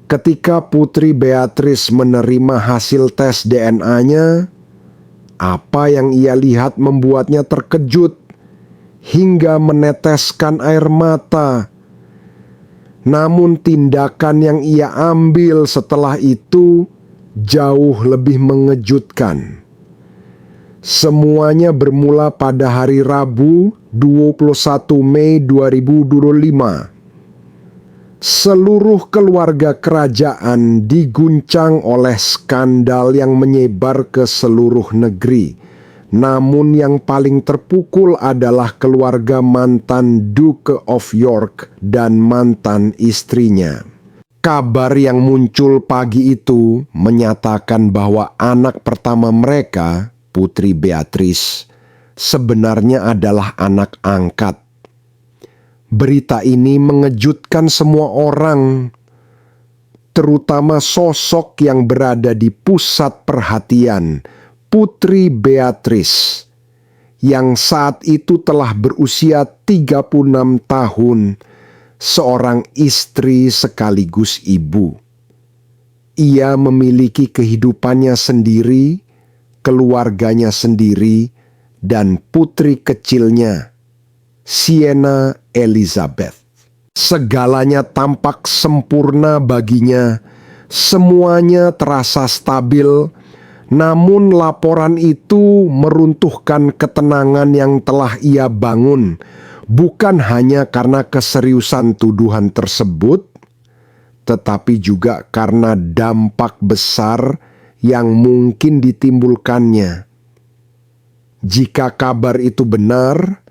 Ketika Putri Beatrice menerima hasil tes DNA-nya, apa yang ia lihat membuatnya terkejut hingga meneteskan air mata. Namun tindakan yang ia ambil setelah itu jauh lebih mengejutkan. Semuanya bermula pada hari Rabu 21 Mei 2025. Seluruh keluarga kerajaan diguncang oleh skandal yang menyebar ke seluruh negeri. Namun yang paling terpukul adalah keluarga mantan Duke of York dan mantan istrinya. Kabar yang muncul pagi itu menyatakan bahwa anak pertama mereka, Putri Beatrice, sebenarnya adalah anak angkat. Berita ini mengejutkan semua orang, terutama sosok yang berada di pusat perhatian, Putri Beatrice, yang saat itu telah berusia 36 tahun, seorang istri sekaligus ibu. Ia memiliki kehidupannya sendiri, keluarganya sendiri, dan putri kecilnya, Sienna Elizabeth. Segalanya tampak sempurna baginya, semuanya terasa stabil, namun laporan itu meruntuhkan ketenangan yang telah ia bangun, bukan hanya karena keseriusan tuduhan tersebut, tetapi juga karena dampak besar yang mungkin ditimbulkannya. Jika kabar itu benar,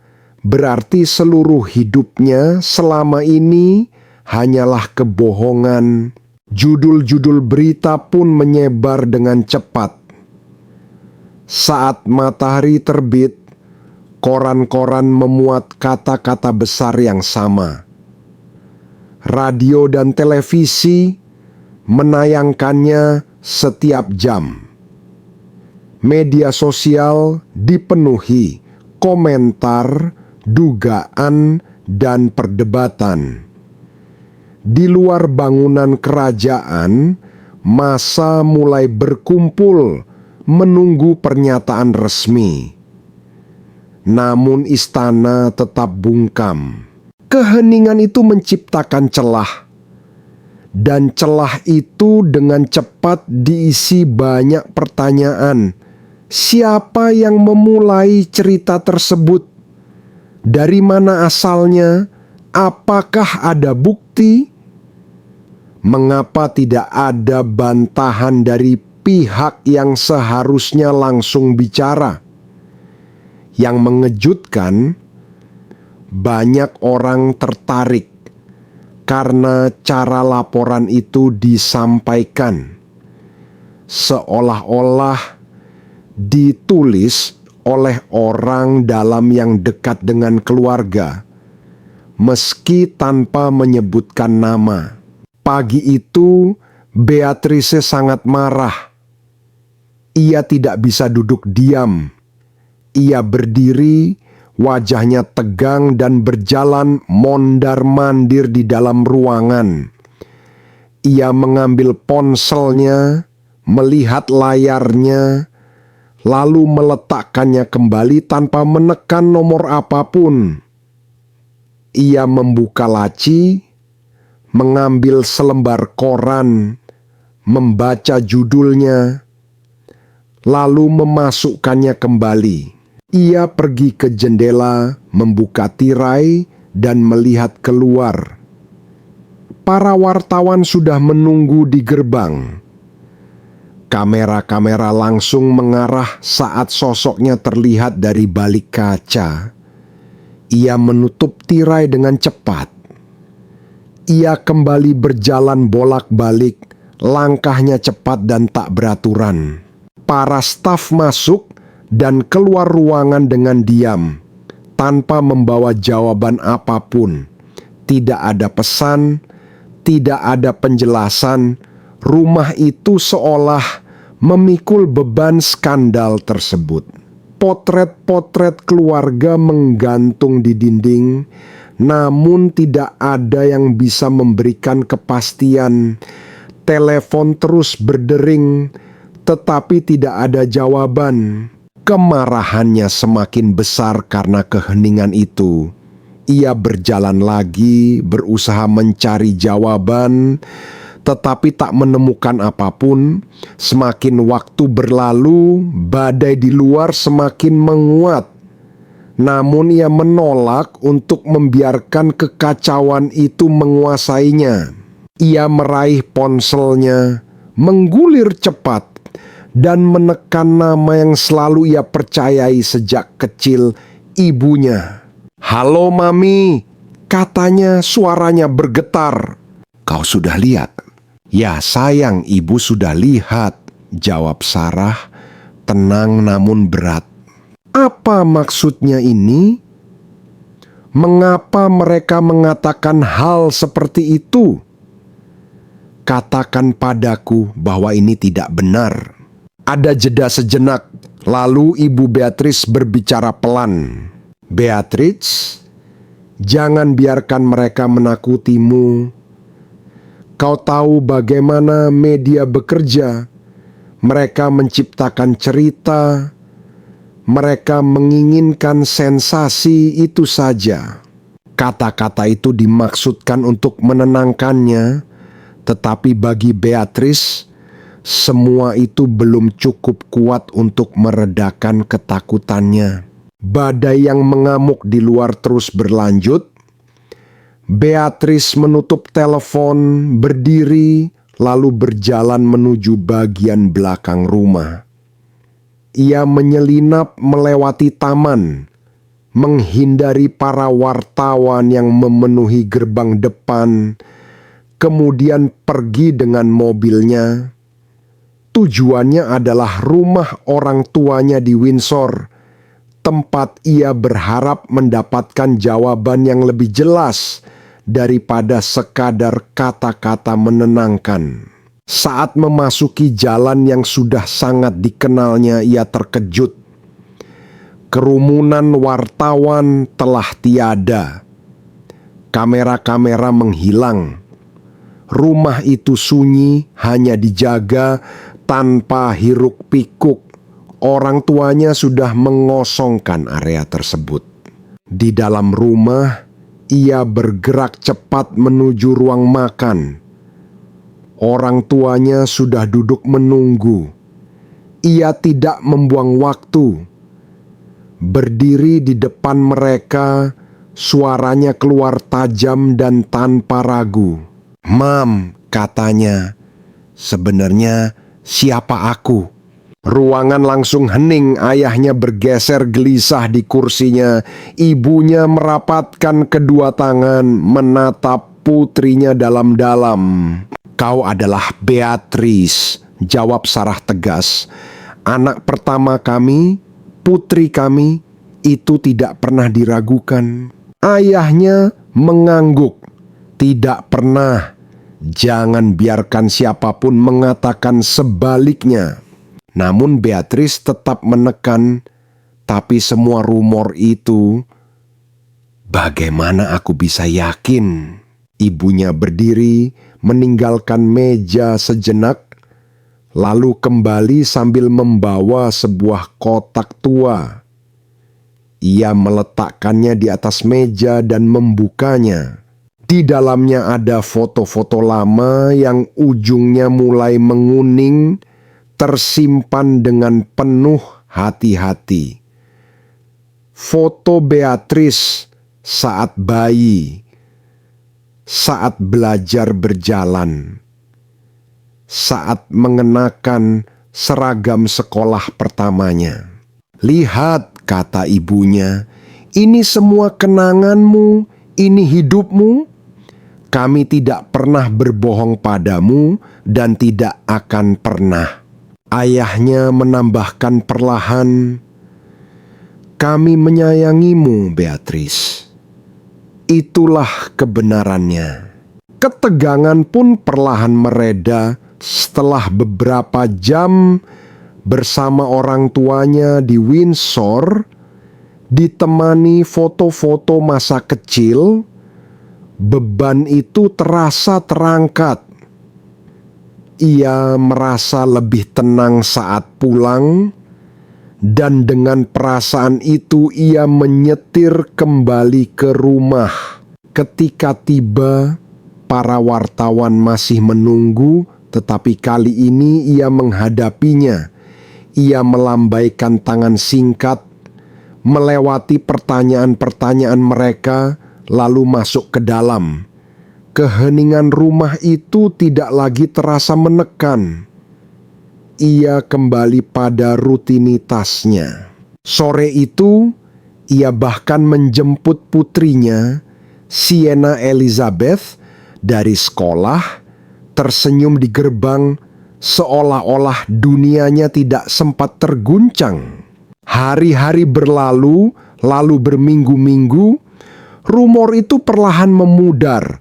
berarti seluruh hidupnya selama ini hanyalah kebohongan. Judul-judul berita pun menyebar dengan cepat. Saat matahari terbit, koran-koran memuat kata-kata besar yang sama. Radio dan televisi menayangkannya setiap jam. Media sosial dipenuhi komentar, dugaan, dan perdebatan. Di luar bangunan kerajaan, massa mulai berkumpul menunggu pernyataan resmi. Namun istana tetap bungkam. Keheningan itu menciptakan celah, dan celah itu dengan cepat diisi banyak pertanyaan. Siapa yang memulai cerita tersebut? Dari mana asalnya? Apakah ada bukti? Mengapa tidak ada bantahan dari pihak yang seharusnya langsung bicara? Yang mengejutkan, banyak orang tertarik karena cara laporan itu disampaikan, seolah-olah ditulis oleh orang dalam yang dekat dengan keluarga, meski tanpa menyebutkan nama. Pagi itu, Beatrice sangat marah. Ia tidak bisa duduk diam. Ia berdiri, wajahnya tegang dan berjalan mondar-mandir di dalam ruangan. Ia mengambil ponselnya, melihat layarnya, lalu meletakkannya kembali tanpa menekan nomor apapun. Ia membuka laci, mengambil selembar koran, membaca judulnya, lalu memasukkannya kembali. Ia pergi ke jendela, membuka tirai, dan melihat keluar. Para wartawan sudah menunggu di gerbang. Kamera-kamera langsung mengarah saat sosoknya terlihat dari balik kaca. Ia menutup tirai dengan cepat. Ia kembali berjalan bolak-balik, langkahnya cepat dan tak beraturan. Para staf masuk dan keluar ruangan dengan diam, tanpa membawa jawaban apapun. Tidak ada pesan, tidak ada penjelasan. Rumah itu seolah memikul beban skandal tersebut. Potret-potret keluarga menggantung di dinding, namun tidak ada yang bisa memberikan kepastian Telepon terus berdering, tetapi tidak ada jawaban. Kemarahannya semakin besar karena keheningan itu. Ia berjalan lagi, berusaha mencari jawaban, tetapi tak menemukan apapun. Semakin waktu berlalu, badai di luar semakin menguat. Namun ia menolak untuk membiarkan kekacauan itu menguasainya. Ia meraih ponselnya, menggulir cepat, dan menekan nama yang selalu ia percayai sejak kecil, ibunya. "Halo Mami," katanya, suaranya bergetar. "Kau sudah lihat?" "Ya sayang, ibu sudah lihat," jawab Sarah, tenang namun berat. "Apa maksudnya ini? Mengapa mereka mengatakan hal seperti itu? Katakan padaku bahwa ini tidak benar." Ada jeda sejenak, lalu Ibu Beatrice berbicara pelan. "Beatrice, jangan biarkan mereka menakutimu. Kau tahu bagaimana media bekerja. Mereka menciptakan cerita. Mereka menginginkan sensasi, itu saja." Kata-kata itu dimaksudkan untuk menenangkannya, tetapi bagi Beatrice, semua itu belum cukup kuat untuk meredakan ketakutannya. Badai yang mengamuk di luar terus berlanjut. Beatrice menutup telepon, berdiri, lalu berjalan menuju bagian belakang rumah. Ia menyelinap melewati taman, menghindari para wartawan yang memenuhi gerbang depan, kemudian pergi dengan mobilnya. Tujuannya adalah rumah orang tuanya di Windsor, tempat ia berharap mendapatkan jawaban yang lebih jelas daripada sekadar kata-kata menenangkan. Saat memasuki jalan yang sudah sangat dikenalnya, ia terkejut. Kerumunan wartawan telah tiada. Kamera-kamera menghilang. Rumah itu sunyi, hanya dijaga tanpa hiruk-pikuk. Orang tuanya sudah mengosongkan area tersebut. Di dalam rumah, ia bergerak cepat menuju ruang makan. Orang tuanya sudah duduk menunggu. Ia tidak membuang waktu. Berdiri di depan mereka, suaranya keluar tajam dan tanpa ragu. "Mam," katanya, "sebenarnya siapa aku?" Ruangan langsung hening. Ayahnya bergeser gelisah di kursinya. Ibunya merapatkan kedua tangan, menatap putrinya dalam-dalam. "Kau adalah Beatrice," jawab Sarah tegas. "Anak pertama kami, putri kami." Itu tidak pernah diragukan. Ayahnya mengangguk. "Tidak pernah. Jangan biarkan siapapun mengatakan sebaliknya." Namun Beatrice tetap menekan, "Tapi semua rumor itu..." "Bagaimana aku bisa yakin?" Ibunya berdiri, meninggalkan meja sejenak, lalu kembali sambil membawa sebuah kotak tua. Ia meletakkannya di atas meja dan membukanya. Di dalamnya ada foto-foto lama yang ujungnya mulai menguning, tersimpan dengan penuh hati-hati. Foto Beatrice saat bayi, saat belajar berjalan, saat mengenakan seragam sekolah pertamanya. "Lihat," kata ibunya, "ini semua kenanganmu, ini hidupmu. Kami tidak pernah berbohong padamu dan tidak akan pernah." Ayahnya menambahkan perlahan, "Kami menyayangimu, Beatrice. Itulah kebenarannya." Ketegangan pun perlahan mereda setelah beberapa jam bersama orang tuanya di Windsor, ditemani foto-foto masa kecil. Beban itu terasa terangkat. Ia merasa lebih tenang saat pulang, dan dengan perasaan itu ia menyetir kembali ke rumah. Ketika tiba, para wartawan masih menunggu, tetapi kali ini ia menghadapinya. Ia melambaikan tangan singkat, melewati pertanyaan-pertanyaan mereka, lalu masuk ke dalam. Keheningan rumah itu tidak lagi terasa menekan. Ia kembali pada rutinitasnya. Sore itu, ia bahkan menjemput putrinya, Sienna Elizabeth, dari sekolah, tersenyum di gerbang, seolah-olah dunianya tidak sempat terguncang. Hari-hari berlalu, lalu berminggu-minggu, rumor itu perlahan memudar.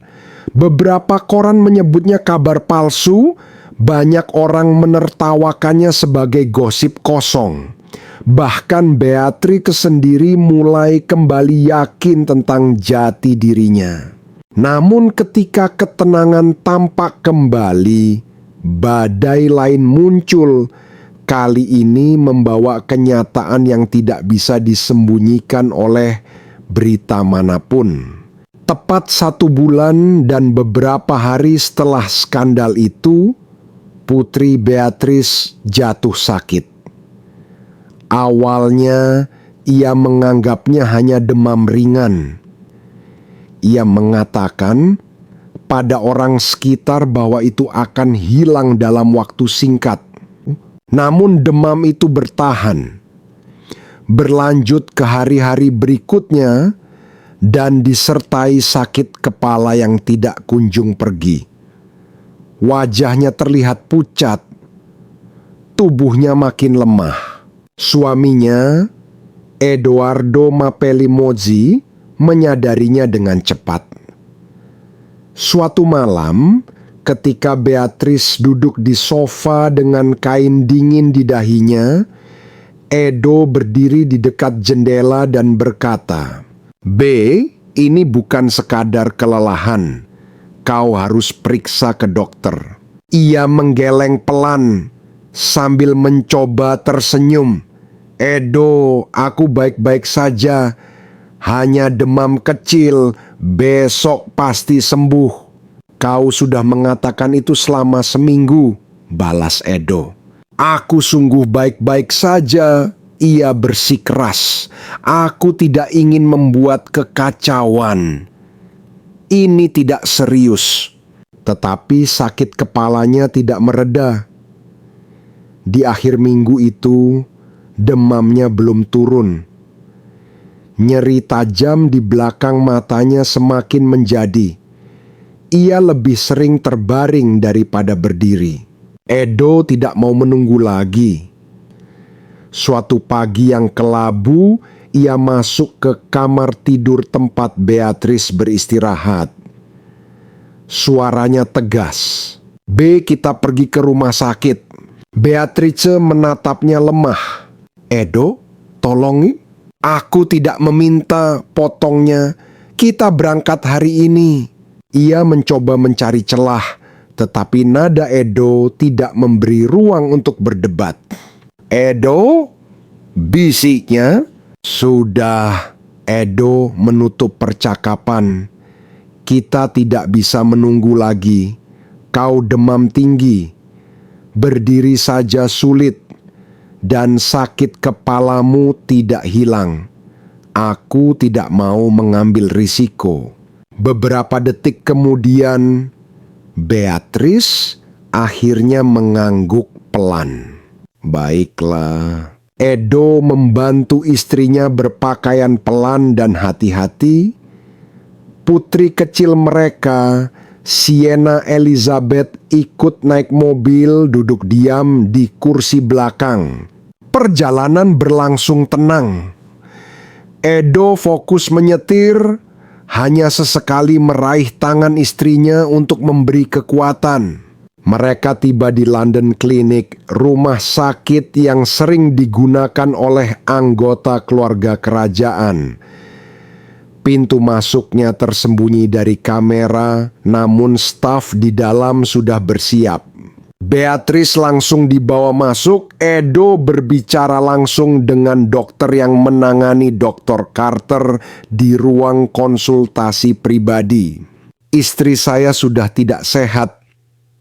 Beberapa koran menyebutnya kabar palsu, banyak orang menertawakannya sebagai gosip kosong. Bahkan Beatrix sendiri mulai kembali yakin tentang jati dirinya. Namun ketika ketenangan tampak kembali, badai lain muncul. Kali ini membawa kenyataan yang tidak bisa disembunyikan oleh berita manapun. Tepat 1 bulan dan beberapa hari setelah skandal itu, Putri Beatrix jatuh sakit. Awalnya ia menganggapnya hanya demam ringan. Ia mengatakan pada orang sekitar bahwa itu akan hilang dalam waktu singkat. Namun demam itu bertahan, berlanjut ke hari-hari berikutnya, dan disertai sakit kepala yang tidak kunjung pergi. Wajahnya terlihat pucat, tubuhnya makin lemah. Suaminya, Edoardo Mapellimozzi, menyadarinya dengan cepat. Suatu malam, ketika Beatrix duduk di sofa dengan kain dingin di dahinya, Edo berdiri di dekat jendela dan berkata, "B, ini bukan sekadar kelelahan. Kau harus periksa ke dokter." Ia menggeleng pelan sambil mencoba tersenyum. "Edo, aku baik-baik saja. Hanya demam kecil, besok pasti sembuh." "Kau sudah mengatakan itu selama seminggu," balas Edo. "Aku sungguh baik-baik saja," ia bersikeras. "Aku tidak ingin membuat kekacauan. Ini tidak serius." Tetapi sakit kepalanya tidak mereda. Di akhir minggu itu, demamnya belum turun. Nyeri tajam di belakang matanya semakin menjadi. Ia lebih sering terbaring daripada berdiri. Edo tidak mau menunggu lagi. Suatu pagi yang kelabu, ia masuk ke kamar tidur tempat Beatrix beristirahat. Suaranya tegas. "B, kita pergi ke rumah sakit." Beatrix menatapnya lemah. "Edo, tolong. Aku tidak meminta," potongnya. "Kita berangkat hari ini." Ia mencoba mencari celah, tetapi nada Edo tidak memberi ruang untuk berdebat. "Edo?" bisiknya. "Sudah," Edo menutup percakapan. "Kita tidak bisa menunggu lagi. Kau demam tinggi. Berdiri saja sulit. Dan sakit kepalamu tidak hilang. Aku tidak mau mengambil risiko." Beberapa detik kemudian, Beatrix akhirnya mengangguk pelan. "Baiklah." Edo membantu istrinya berpakaian pelan dan hati-hati. Putri kecil mereka, Sienna Elizabeth, ikut naik mobil, duduk diam di kursi belakang. Perjalanan berlangsung tenang. Edo fokus menyetir, hanya sesekali meraih tangan istrinya untuk memberi kekuatan. Mereka tiba di London Clinic, rumah sakit yang sering digunakan oleh anggota keluarga kerajaan. Pintu masuknya tersembunyi dari kamera, namun staf di dalam sudah bersiap. Beatrice langsung dibawa masuk. Edo berbicara langsung dengan dokter yang menangani Dr. Carter di ruang konsultasi pribadi. Istri saya sudah tidak sehat.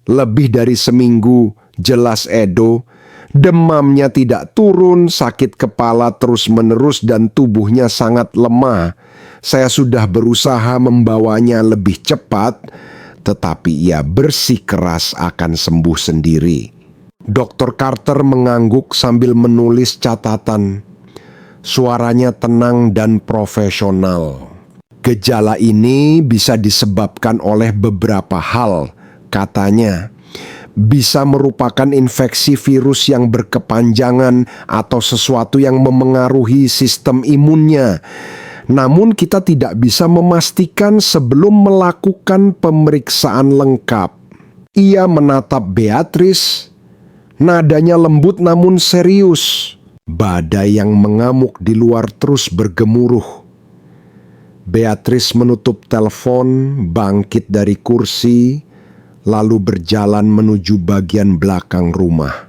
Lebih dari seminggu, jelas Edo. Demamnya tidak turun, sakit kepala terus-menerus dan tubuhnya sangat lemah. Saya sudah berusaha membawanya lebih cepat, tetapi ia bersikeras akan sembuh sendiri. Dr. Carter mengangguk sambil menulis catatan. Suaranya tenang dan profesional. Gejala ini bisa disebabkan oleh beberapa hal, katanya. Bisa merupakan infeksi virus yang berkepanjangan atau sesuatu yang memengaruhi sistem imunnya. Namun kita tidak bisa memastikan sebelum melakukan pemeriksaan lengkap. Ia menatap Beatrice. Nadanya lembut namun serius. Badai yang mengamuk di luar terus bergemuruh. Beatrice menutup telepon, bangkit dari kursi, lalu berjalan menuju bagian belakang rumah.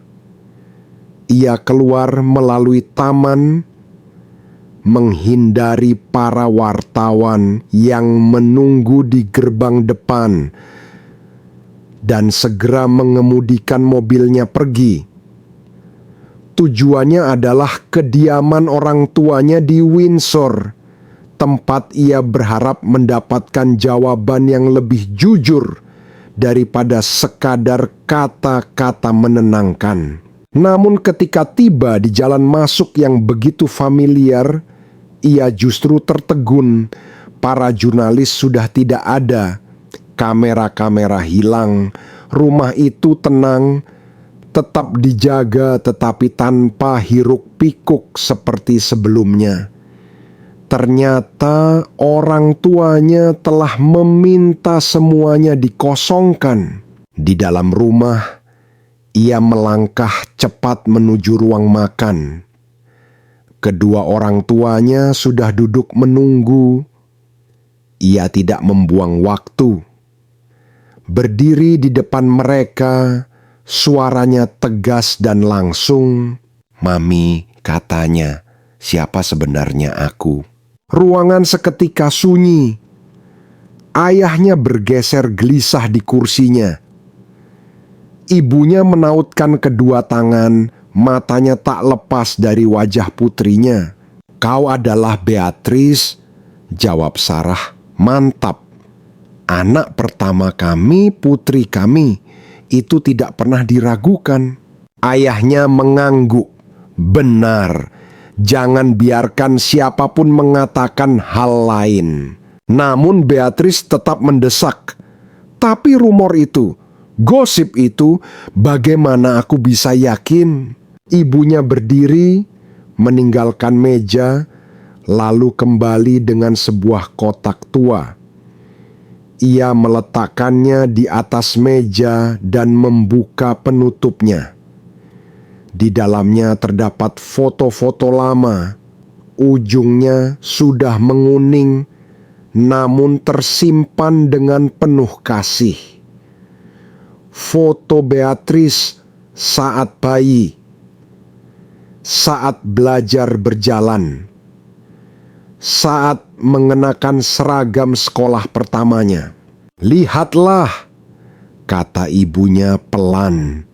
Ia keluar melalui taman, menghindari para wartawan yang menunggu di gerbang depan, dan segera mengemudikan mobilnya pergi. Tujuannya adalah kediaman orang tuanya di Windsor, tempat ia berharap mendapatkan jawaban yang lebih jujur daripada sekadar kata-kata menenangkan. Namun ketika tiba di jalan masuk yang begitu familiar, ia justru tertegun. Para jurnalis sudah tidak ada. Kamera-kamera hilang. Rumah itu tenang, tetap dijaga tetapi tanpa hiruk-pikuk seperti sebelumnya. Ternyata orang tuanya telah meminta semuanya dikosongkan. Di dalam rumah, ia melangkah cepat menuju ruang makan. Kedua orang tuanya sudah duduk menunggu. Ia tidak membuang waktu. Berdiri di depan mereka, suaranya tegas dan langsung. "Mami," katanya, "siapa sebenarnya aku?" Ruangan seketika sunyi. Ayahnya bergeser gelisah di kursinya. Ibunya menautkan kedua tangan, matanya tak lepas dari wajah putrinya. "Kau adalah Beatrice," jawab Sarah. "Mantap. Anak pertama kami, putri kami. Itu tidak pernah diragukan." Ayahnya mengangguk. "Benar. Jangan biarkan siapapun mengatakan hal lain." Namun Beatrice tetap mendesak. "Tapi rumor itu, gosip itu, bagaimana aku bisa yakin?" Ibunya berdiri, meninggalkan meja, lalu kembali dengan sebuah kotak tua. Ia meletakkannya di atas meja dan membuka penutupnya. Di dalamnya terdapat foto-foto lama. Ujungnya sudah menguning, namun tersimpan dengan penuh kasih. Foto Beatrice saat bayi, saat belajar berjalan, saat mengenakan seragam sekolah pertamanya. "Lihatlah," kata ibunya pelan.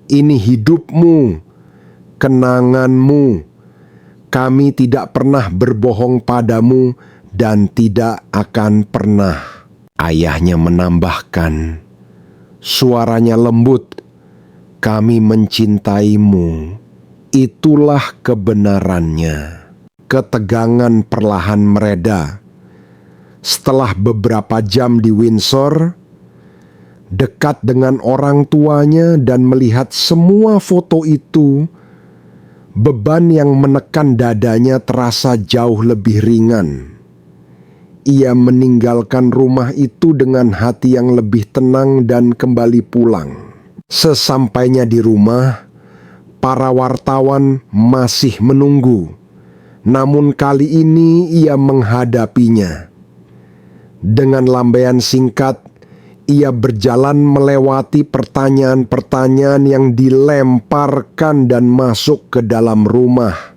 "Ini hidupmu, kenanganmu. Kami tidak pernah berbohong padamu dan tidak akan pernah." Ayahnya menambahkan, suaranya lembut, "Kami mencintaimu. Itulah kebenarannya." Ketegangan perlahan mereda. Setelah beberapa jam di Windsor, dekat dengan orang tuanya dan melihat semua foto itu, beban yang menekan dadanya terasa jauh lebih ringan. Ia meninggalkan rumah itu dengan hati yang lebih tenang dan kembali pulang. Sesampainya di rumah, para wartawan masih menunggu. Namun kali ini ia menghadapinya. Dengan lambaian singkat, Ia berjalan melewati pertanyaan-pertanyaan yang dilemparkan dan masuk ke dalam rumah.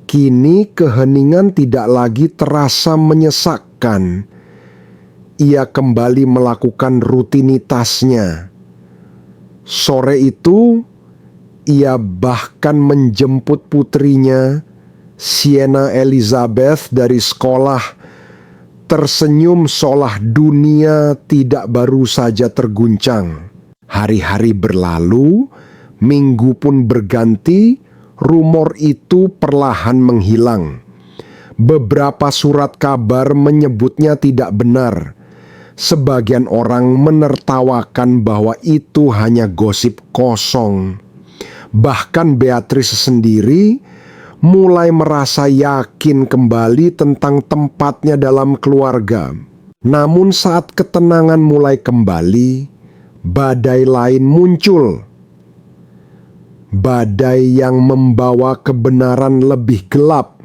Kini keheningan tidak lagi terasa menyesakkan. Ia kembali melakukan rutinitasnya. Sore itu, ia bahkan menjemput putrinya, Sienna Elizabeth, dari sekolah, tersenyum seolah dunia tidak baru saja terguncang. Hari-hari berlalu, minggu pun berganti, rumor itu perlahan menghilang. Beberapa surat kabar menyebutnya tidak benar. Sebagian orang menertawakan bahwa itu hanya gosip kosong. Bahkan Beatrice sendiri mulai merasa yakin kembali tentang tempatnya dalam keluarga. Namun saat ketenangan mulai kembali, badai lain muncul. Badai yang membawa kebenaran lebih gelap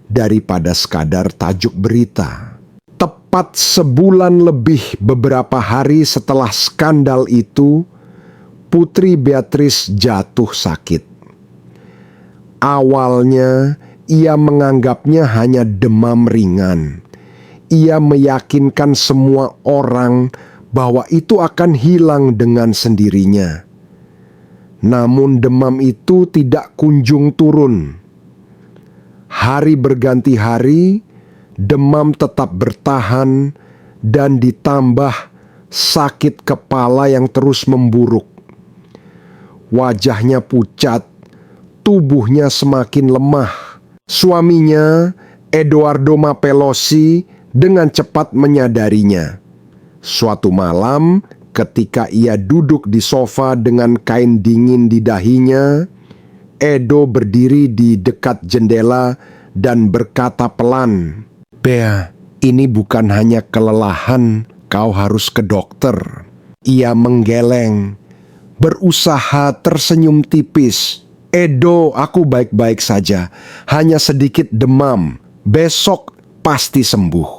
daripada sekadar tajuk berita. Tepat sebulan lebih beberapa hari setelah skandal itu, Putri Beatrice jatuh sakit. Awalnya, ia menganggapnya hanya demam ringan. Ia meyakinkan semua orang bahwa itu akan hilang dengan sendirinya. Namun demam itu tidak kunjung turun. Hari berganti hari, demam tetap bertahan dan ditambah sakit kepala yang terus memburuk. Wajahnya pucat, tubuhnya semakin lemah. Suaminya, Edoardo Mapellosi, dengan cepat menyadarinya. Suatu malam, ketika ia duduk di sofa dengan kain dingin di dahinya, Edo berdiri di dekat jendela dan berkata pelan, "Bea, ini bukan hanya kelelahan, kau harus ke dokter." Ia menggeleng, berusaha tersenyum tipis. "Edo, aku baik-baik saja. Hanya sedikit demam. Besok pasti sembuh."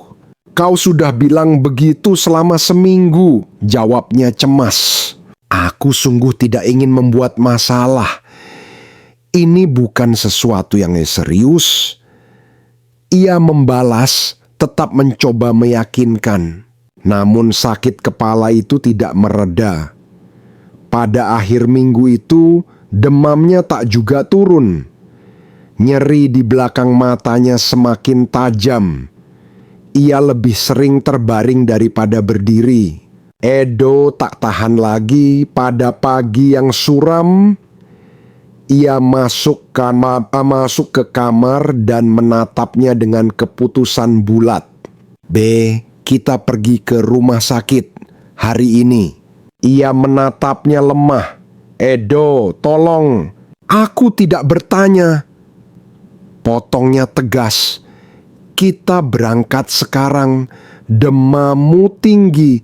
"Kau sudah bilang begitu selama seminggu," jawabnya cemas. "Aku sungguh tidak ingin membuat masalah. Ini bukan sesuatu yang serius." Ia membalas, tetap mencoba meyakinkan. Namun sakit kepala itu tidak mereda. Pada akhir minggu itu, demamnya tak juga turun. Nyeri di belakang matanya semakin tajam. Ia lebih sering terbaring daripada berdiri. Edo tak tahan lagi. Pada pagi yang suram, ia masuk ke kamar dan menatapnya dengan keputusan bulat. Kita pergi ke rumah sakit hari ini." Ia menatapnya lemah. "Edo, tolong." "Aku tidak bertanya," potongnya tegas. "Kita berangkat sekarang. Demammu tinggi.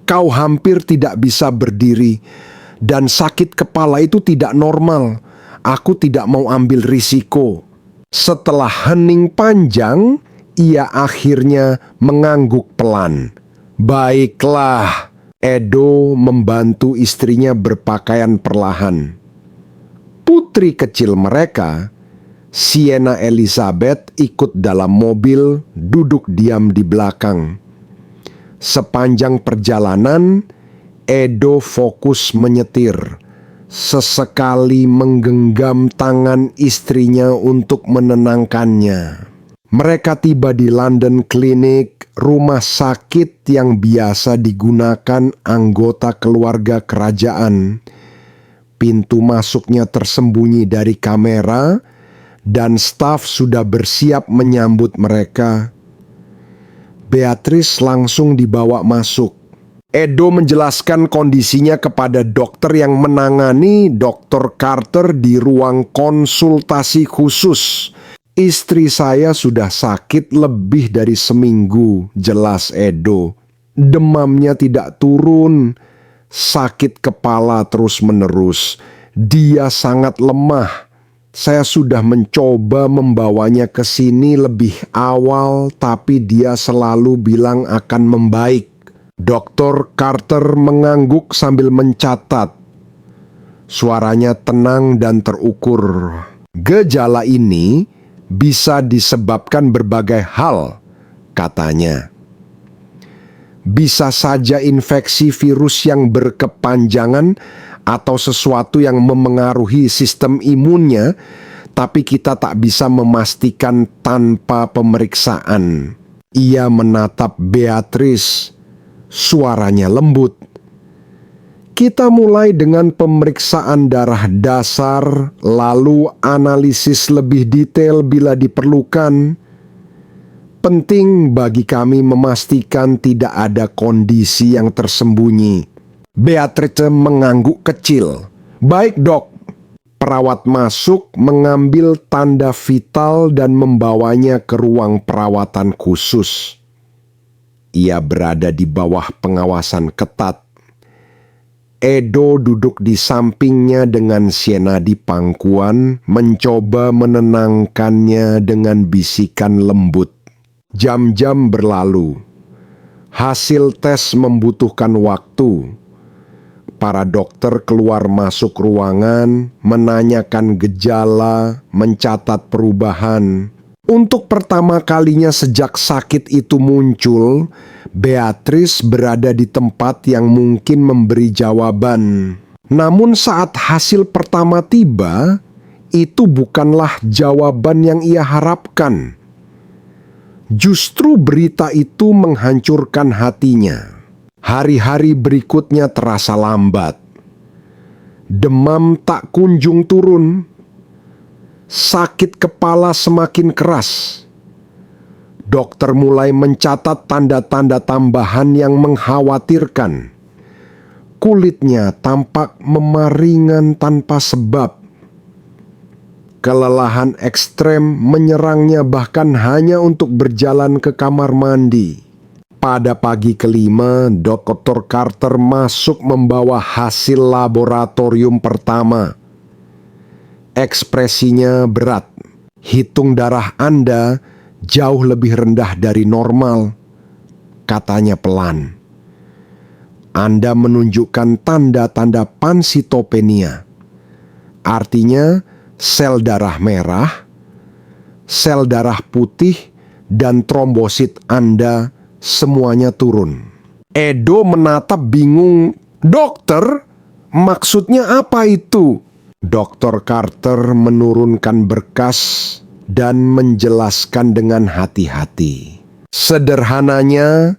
Kau hampir tidak bisa berdiri. Dan sakit kepala itu tidak normal. Aku tidak mau ambil risiko." Setelah hening panjang, ia akhirnya mengangguk pelan. "Baiklah." Edo membantu istrinya berpakaian perlahan. Putri kecil mereka, Sienna Elizabeth, ikut dalam mobil, duduk diam di belakang. Sepanjang perjalanan, Edo fokus menyetir, sesekali menggenggam tangan istrinya untuk menenangkannya. Mereka tiba di London Clinic, rumah sakit yang biasa digunakan anggota keluarga kerajaan. Pintu masuknya tersembunyi dari kamera, dan staf sudah bersiap menyambut mereka. Beatrice langsung dibawa masuk. Edo menjelaskan kondisinya kepada dokter yang menangani Dr. Carter di ruang konsultasi khusus. "Istri saya sudah sakit lebih dari seminggu," jelas Edo. "Demamnya tidak turun, sakit kepala terus-menerus. Dia sangat lemah. Saya sudah mencoba membawanya ke sini lebih awal, tapi dia selalu bilang akan membaik." Dr. Carter mengangguk sambil mencatat. Suaranya tenang dan terukur. Gejala ini bisa disebabkan berbagai hal, katanya. Bisa saja infeksi virus yang berkepanjangan atau sesuatu yang memengaruhi sistem imunnya, tapi kita tak bisa memastikan tanpa pemeriksaan. Ia menatap Beatrice, suaranya lembut. Kita mulai dengan pemeriksaan darah dasar, lalu analisis lebih detail bila diperlukan. Penting bagi kami memastikan tidak ada kondisi yang tersembunyi. Beatrice mengangguk kecil. Baik, Dok. Perawat masuk, mengambil tanda vital dan membawanya ke ruang perawatan khusus. Ia berada di bawah pengawasan ketat. Edo duduk di sampingnya dengan Sienna di pangkuan, mencoba menenangkannya dengan bisikan lembut. Jam-jam berlalu. Hasil tes membutuhkan waktu. Para dokter keluar masuk ruangan, menanyakan gejala, mencatat perubahan. Untuk pertama kalinya sejak sakit itu muncul, Beatrice berada di tempat yang mungkin memberi jawaban. Namun saat hasil pertama tiba, itu bukanlah jawaban yang ia harapkan. Justru berita itu menghancurkan hatinya. Hari-hari berikutnya terasa lambat. Demam tak kunjung turun. Sakit kepala semakin keras. Dokter mulai mencatat tanda-tanda tambahan yang mengkhawatirkan. Kulitnya tampak memaringan tanpa sebab. Kelelahan ekstrem menyerangnya bahkan hanya untuk berjalan ke kamar mandi. Pada pagi kelima, Dr. Carter masuk membawa hasil laboratorium pertama. Ekspresinya berat. Hitung darah Anda jauh lebih rendah dari normal, katanya pelan. Anda menunjukkan tanda-tanda pansitopenia. Artinya sel darah merah, sel darah putih, dan trombosit Anda semuanya turun. Edo menatap bingung. Dokter, maksudnya apa itu? Dr. Carter menurunkan berkas dan menjelaskan dengan hati-hati. Sederhananya,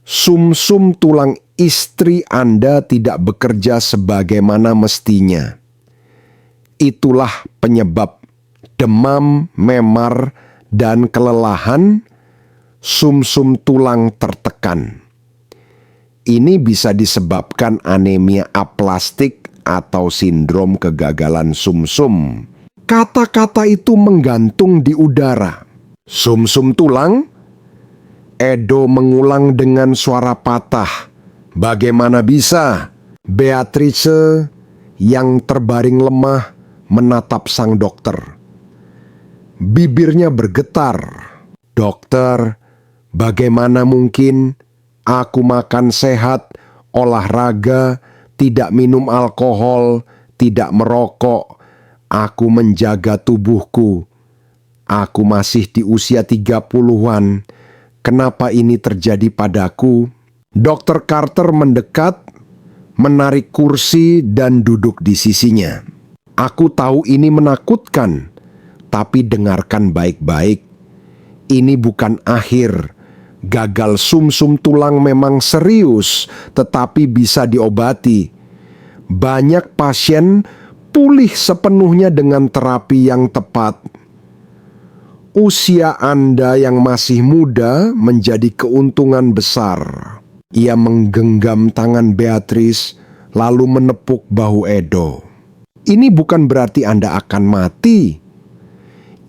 sumsum tulang istri Anda tidak bekerja sebagaimana mestinya. Itulah penyebab demam, memar, dan kelelahan. Sumsum tulang tertekan. Ini bisa disebabkan anemia aplastik atau sindrom kegagalan sumsum. Kata-kata itu menggantung di udara. Sumsum tulang? Edo mengulang dengan suara patah. Bagaimana bisa? Beatrice yang terbaring lemah menatap sang dokter. Bibirnya bergetar. Dokter, bagaimana mungkin aku makan sehat, olahraga, tidak minum alkohol, tidak merokok. Aku menjaga tubuhku. Aku masih di usia 30-an. Kenapa ini terjadi padaku? Dr. Carter mendekat, menarik kursi dan duduk di sisinya. Aku tahu ini menakutkan, tapi dengarkan baik-baik. Ini bukan akhir. Gagal sumsum tulang memang serius, tetapi bisa diobati. Banyak pasien pulih sepenuhnya dengan terapi yang tepat. Usia Anda yang masih muda menjadi keuntungan besar. Ia menggenggam tangan Beatrice, lalu menepuk bahu Edo. Ini bukan berarti Anda akan mati.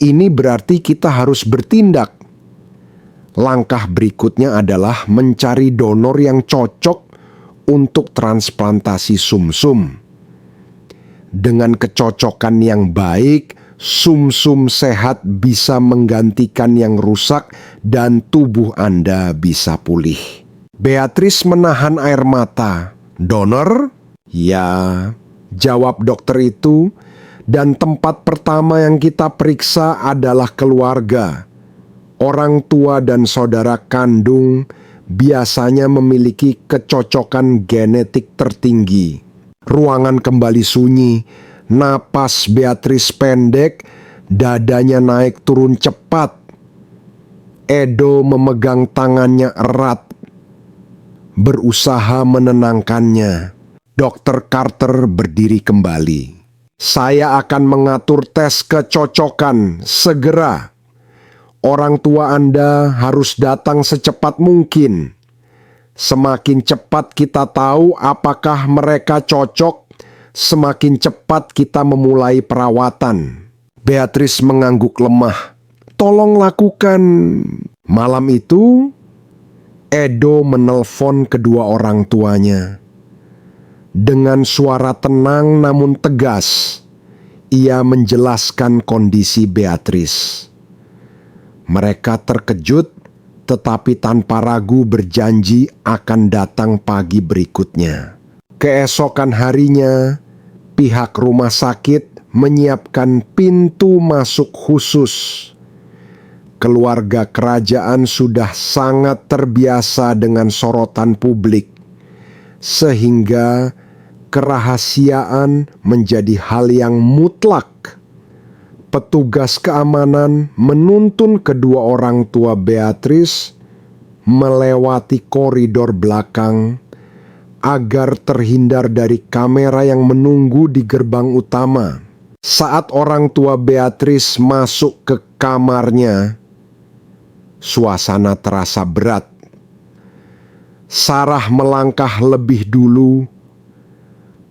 Ini berarti kita harus bertindak. Langkah berikutnya adalah mencari donor yang cocok untuk transplantasi sumsum. Dengan kecocokan yang baik, sumsum sehat bisa menggantikan yang rusak dan tubuh Anda bisa pulih. Beatrice menahan air mata. "Donor?" "Ya," jawab dokter itu, "dan tempat pertama yang kita periksa adalah keluarga. Orang tua dan saudara kandung biasanya memiliki kecocokan genetik tertinggi." Ruangan kembali sunyi. Napas Beatrice pendek, dadanya naik turun cepat. Edo memegang tangannya erat, berusaha menenangkannya. Dokter Carter berdiri kembali. "Saya akan mengatur tes kecocokan segera. Orang tua Anda harus datang secepat mungkin. Semakin cepat kita tahu apakah mereka cocok, semakin cepat kita memulai perawatan." Beatrice mengangguk lemah. "Tolong lakukan." Malam itu, Edo menelpon kedua orang tuanya. Dengan suara tenang namun tegas, ia menjelaskan kondisi Beatrice. Mereka terkejut, tetapi tanpa ragu berjanji akan datang pagi berikutnya. Keesokan harinya, pihak rumah sakit menyiapkan pintu masuk khusus. Keluarga kerajaan sudah sangat terbiasa dengan sorotan publik, sehingga kerahasiaan menjadi hal yang mutlak. Petugas keamanan menuntun kedua orang tua Beatrice melewati koridor belakang agar terhindar dari kamera yang menunggu di gerbang utama. Saat orang tua Beatrice masuk ke kamarnya, suasana terasa berat. Sarah melangkah lebih dulu.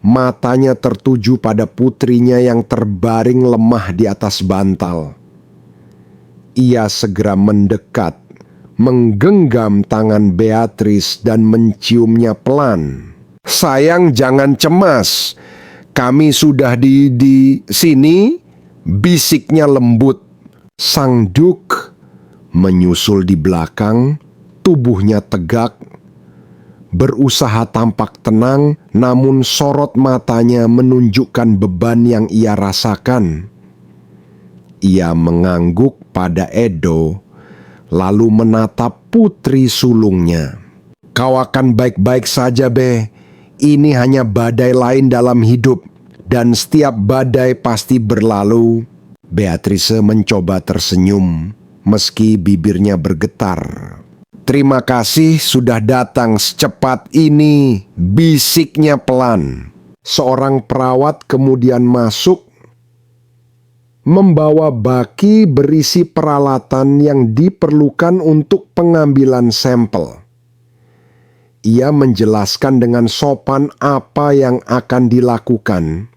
Matanya tertuju pada putrinya yang terbaring lemah di atas bantal. Ia segera mendekat, menggenggam tangan Beatrice dan menciumnya pelan. "Sayang, jangan cemas. Kami sudah di sini," bisiknya lembut. Sang Duke menyusul di belakang, tubuhnya tegak, berusaha tampak tenang, namun sorot matanya menunjukkan beban yang ia rasakan. Ia mengangguk pada Edo, lalu menatap putri sulungnya. "Kau akan baik-baik saja, Be. Ini hanya badai lain dalam hidup, dan setiap badai pasti berlalu." Beatrice mencoba tersenyum, meski bibirnya bergetar. "Terima kasih sudah datang secepat ini," bisiknya pelan. Seorang perawat kemudian masuk, membawa baki berisi peralatan yang diperlukan untuk pengambilan sampel. Ia menjelaskan dengan sopan apa yang akan dilakukan.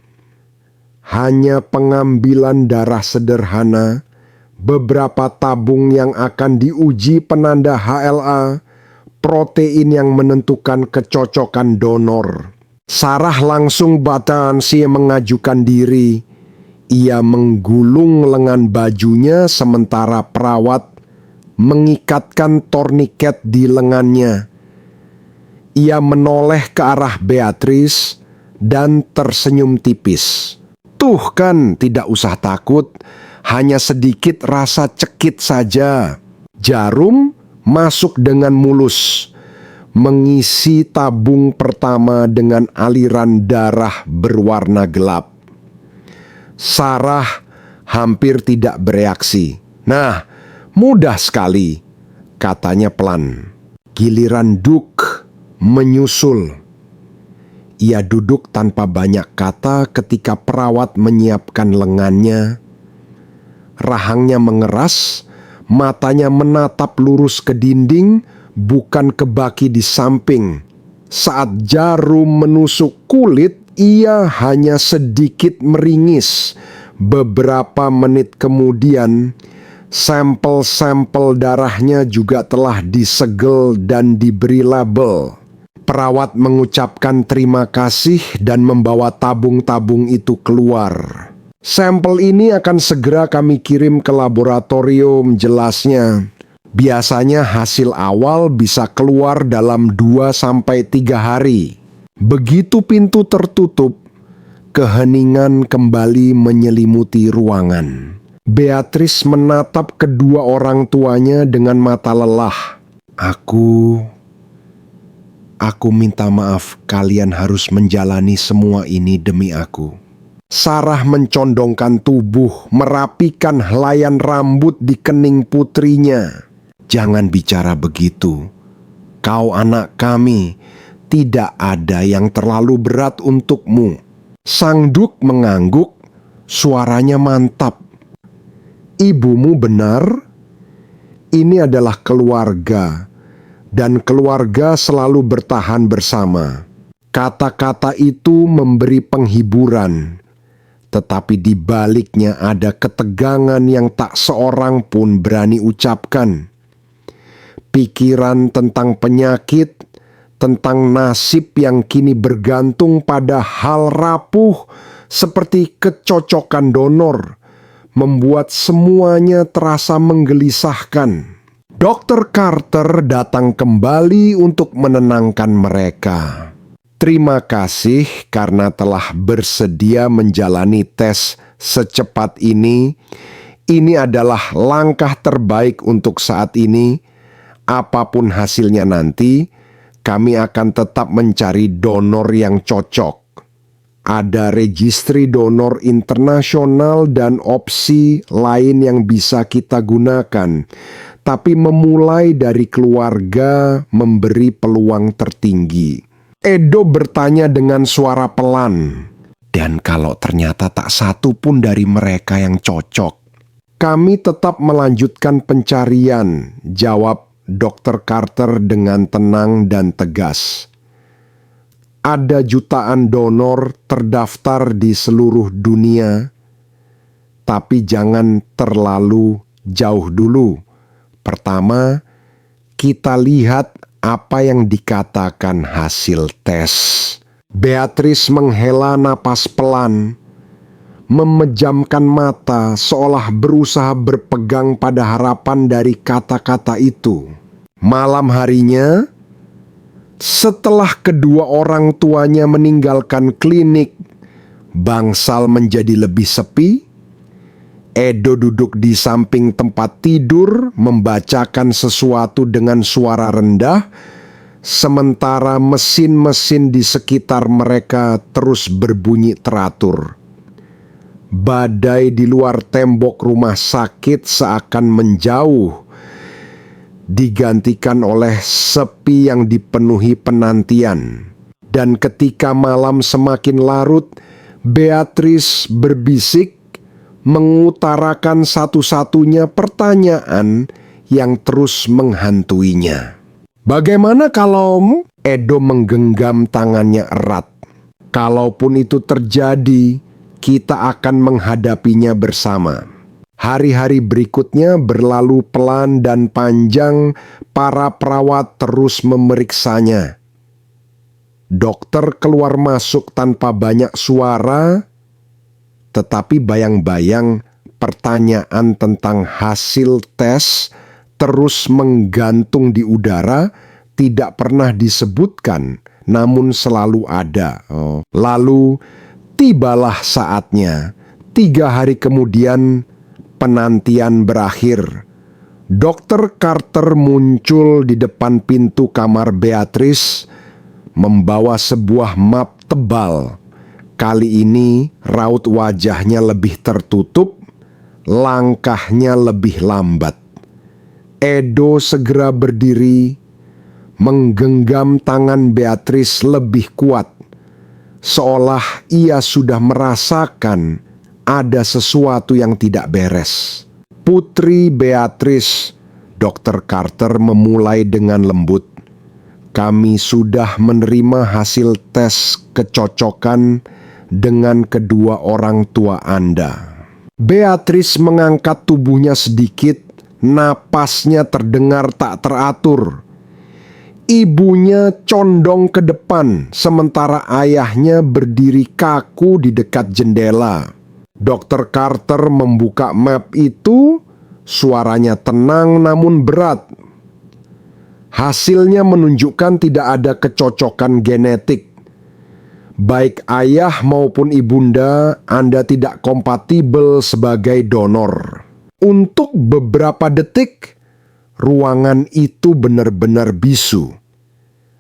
Hanya pengambilan darah sederhana, beberapa tabung yang akan diuji penanda HLA, protein yang menentukan kecocokan donor. Sarah langsung Batansi mengajukan diri. Ia menggulung lengan bajunya sementara perawat mengikatkan torniket di lengannya. Ia menoleh ke arah Beatrice dan tersenyum tipis. "Tuh kan, tidak usah takut. Hanya sedikit rasa cekit saja." Jarum masuk dengan mulus, mengisi tabung pertama dengan aliran darah berwarna gelap. Sarah hampir tidak bereaksi. "Nah, mudah sekali," katanya pelan. Giliran Duke menyusul. Ia duduk tanpa banyak kata ketika perawat menyiapkan lengannya. Rahangnya mengeras, matanya menatap lurus ke dinding, bukan ke baki di samping. Saat jarum menusuk kulit, ia hanya sedikit meringis. Beberapa menit kemudian, sampel-sampel darahnya juga telah disegel dan diberi label. Perawat mengucapkan terima kasih dan membawa tabung-tabung itu keluar. "Sampel ini akan segera kami kirim ke laboratorium," jelasnya. Biasanya hasil awal bisa keluar dalam 2 sampai 3 hari. Begitu pintu tertutup, keheningan kembali menyelimuti ruangan. Beatrice menatap kedua orang tuanya dengan mata lelah. Aku minta maaf, kalian harus menjalani semua ini demi aku. Sarah mencondongkan tubuh, merapikan helaian rambut di kening putrinya. Jangan bicara begitu. Kau anak kami, tidak ada yang terlalu berat untukmu. Sang Duk mengangguk, suaranya mantap. Ibumu benar, ini adalah keluarga, dan keluarga selalu bertahan bersama. Kata-kata itu memberi penghiburan, tetapi di baliknya ada ketegangan yang tak seorang pun berani ucapkan. Pikiran tentang penyakit, tentang nasib yang kini bergantung pada hal rapuh seperti kecocokan donor, membuat semuanya terasa menggelisahkan. Dr. Carter datang kembali untuk menenangkan mereka. Terima kasih karena telah bersedia menjalani tes secepat ini. Ini adalah langkah terbaik untuk saat ini. Apapun hasilnya nanti, kami akan tetap mencari donor yang cocok. Ada registri donor internasional dan opsi lain yang bisa kita gunakan. Tapi memulai dari keluarga memberi peluang tertinggi. Edo bertanya dengan suara pelan. Dan kalau ternyata tak satu pun dari mereka yang cocok? Kami tetap melanjutkan pencarian, jawab Dr. Carter dengan tenang dan tegas. Ada jutaan donor terdaftar di seluruh dunia, tapi jangan terlalu jauh dulu. Pertama, kita lihat apa yang dikatakan hasil tes. Beatrice menghela napas pelan, memejamkan mata seolah berusaha berpegang pada harapan dari kata-kata itu. Malam harinya, setelah kedua orang tuanya meninggalkan klinik, bangsal menjadi lebih sepi. Edo duduk di samping tempat tidur, membacakan sesuatu dengan suara rendah, sementara mesin-mesin di sekitar mereka terus berbunyi teratur. Badai di luar tembok rumah sakit seakan menjauh, digantikan oleh sepi yang dipenuhi penantian. Dan ketika malam semakin larut, Beatrice berbisik, mengutarakan satu-satunya pertanyaan yang terus menghantuinya. Bagaimana kalau... Edo menggenggam tangannya erat. Kalaupun itu terjadi, kita akan menghadapinya bersama. Hari-hari berikutnya berlalu pelan dan panjang, para perawat terus memeriksanya. Dokter keluar masuk tanpa banyak suara, tetapi bayang-bayang pertanyaan tentang hasil tes terus menggantung di udara, tidak pernah disebutkan, namun selalu ada. Lalu tibalah saatnya. 3 hari kemudian penantian berakhir. Dr. Carter muncul di depan pintu kamar Beatrice, membawa sebuah map tebal. Kali ini raut wajahnya lebih tertutup, langkahnya lebih lambat. Edo segera berdiri, menggenggam tangan Beatrice lebih kuat, seolah ia sudah merasakan ada sesuatu yang tidak beres. Putri Beatrice, Dr. Carter memulai dengan lembut. Kami sudah menerima hasil tes kecocokan dengan kedua orang tua Anda. Beatrice mengangkat tubuhnya sedikit, napasnya terdengar tak teratur. Ibunya condong ke depan, sementara ayahnya berdiri kaku di dekat jendela. Dr. Carter membuka map itu, Suaranya tenang namun berat. Hasilnya menunjukkan tidak ada kecocokan genetik. Baik ayah maupun ibunda, Anda tidak kompatibel sebagai donor. Untuk beberapa detik, ruangan itu benar-benar bisu.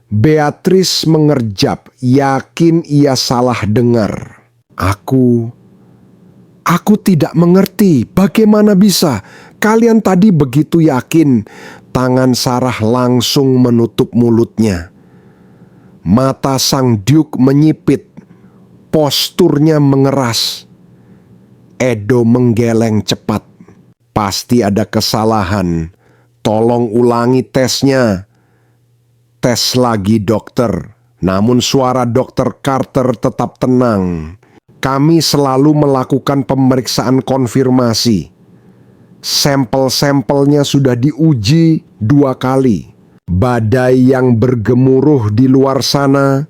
Beatrice mengerjap, yakin ia salah dengar. Aku tidak mengerti. Bagaimana bisa? Kalian tadi begitu yakin. Tangan Sarah langsung menutup mulutnya. Mata sang Duke menyipit. Posturnya mengeras. Edo menggeleng cepat. Pasti ada kesalahan. Tolong ulangi tesnya. Tes lagi, dokter. Namun suara Dr. Carter tetap tenang. Kami selalu melakukan pemeriksaan konfirmasi. Sampel-sampelnya sudah diuji 2 kali. Badai yang bergemuruh di luar sana.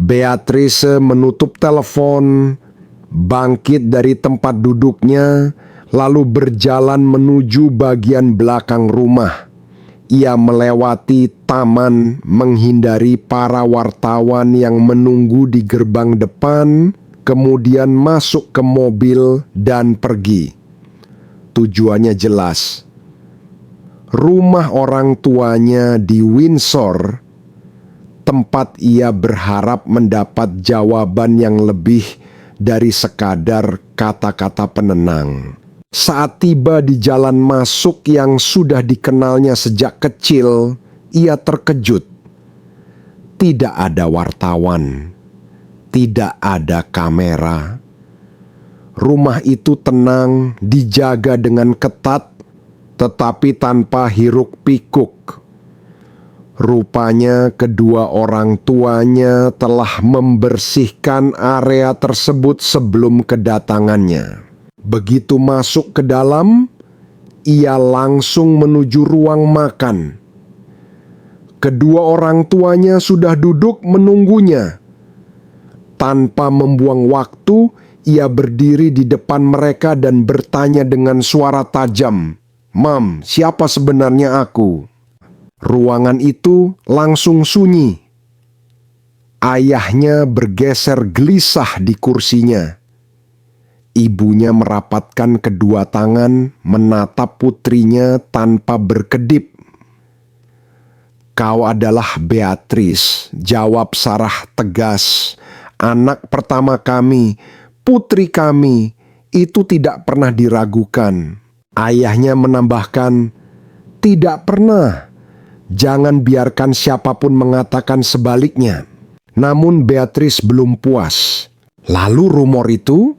Beatrice menutup telepon, bangkit dari tempat duduknya, lalu berjalan menuju bagian belakang rumah. Ia melewati taman, menghindari para wartawan yang menunggu di gerbang depan, kemudian masuk ke mobil dan pergi. Tujuannya jelas. Rumah orang tuanya di Windsor, tempat ia berharap mendapat jawaban yang lebih dari sekadar kata-kata penenang. Saat tiba di jalan masuk yang sudah dikenalnya sejak kecil, ia terkejut. Tidak ada wartawan, tidak ada kamera. Rumah itu tenang, dijaga dengan ketat, tetapi tanpa hiruk-pikuk. Rupanya kedua orang tuanya telah membersihkan area tersebut sebelum kedatangannya. Begitu masuk ke dalam, ia langsung menuju ruang makan. Kedua orang tuanya sudah duduk menunggunya. Tanpa membuang waktu, ia berdiri di depan mereka dan bertanya dengan suara tajam, "Mam, siapa sebenarnya aku?" Ruangan itu langsung sunyi. Ayahnya bergeser gelisah di kursinya. Ibunya merapatkan kedua tangan, menatap putrinya tanpa berkedip. "Kau adalah Beatrice," jawab Sarah tegas. "Anak pertama kami, putri kami, itu tidak pernah diragukan." Ayahnya menambahkan, "Tidak pernah. Jangan biarkan siapapun mengatakan sebaliknya." Namun Beatrice belum puas. "Lalu rumor itu?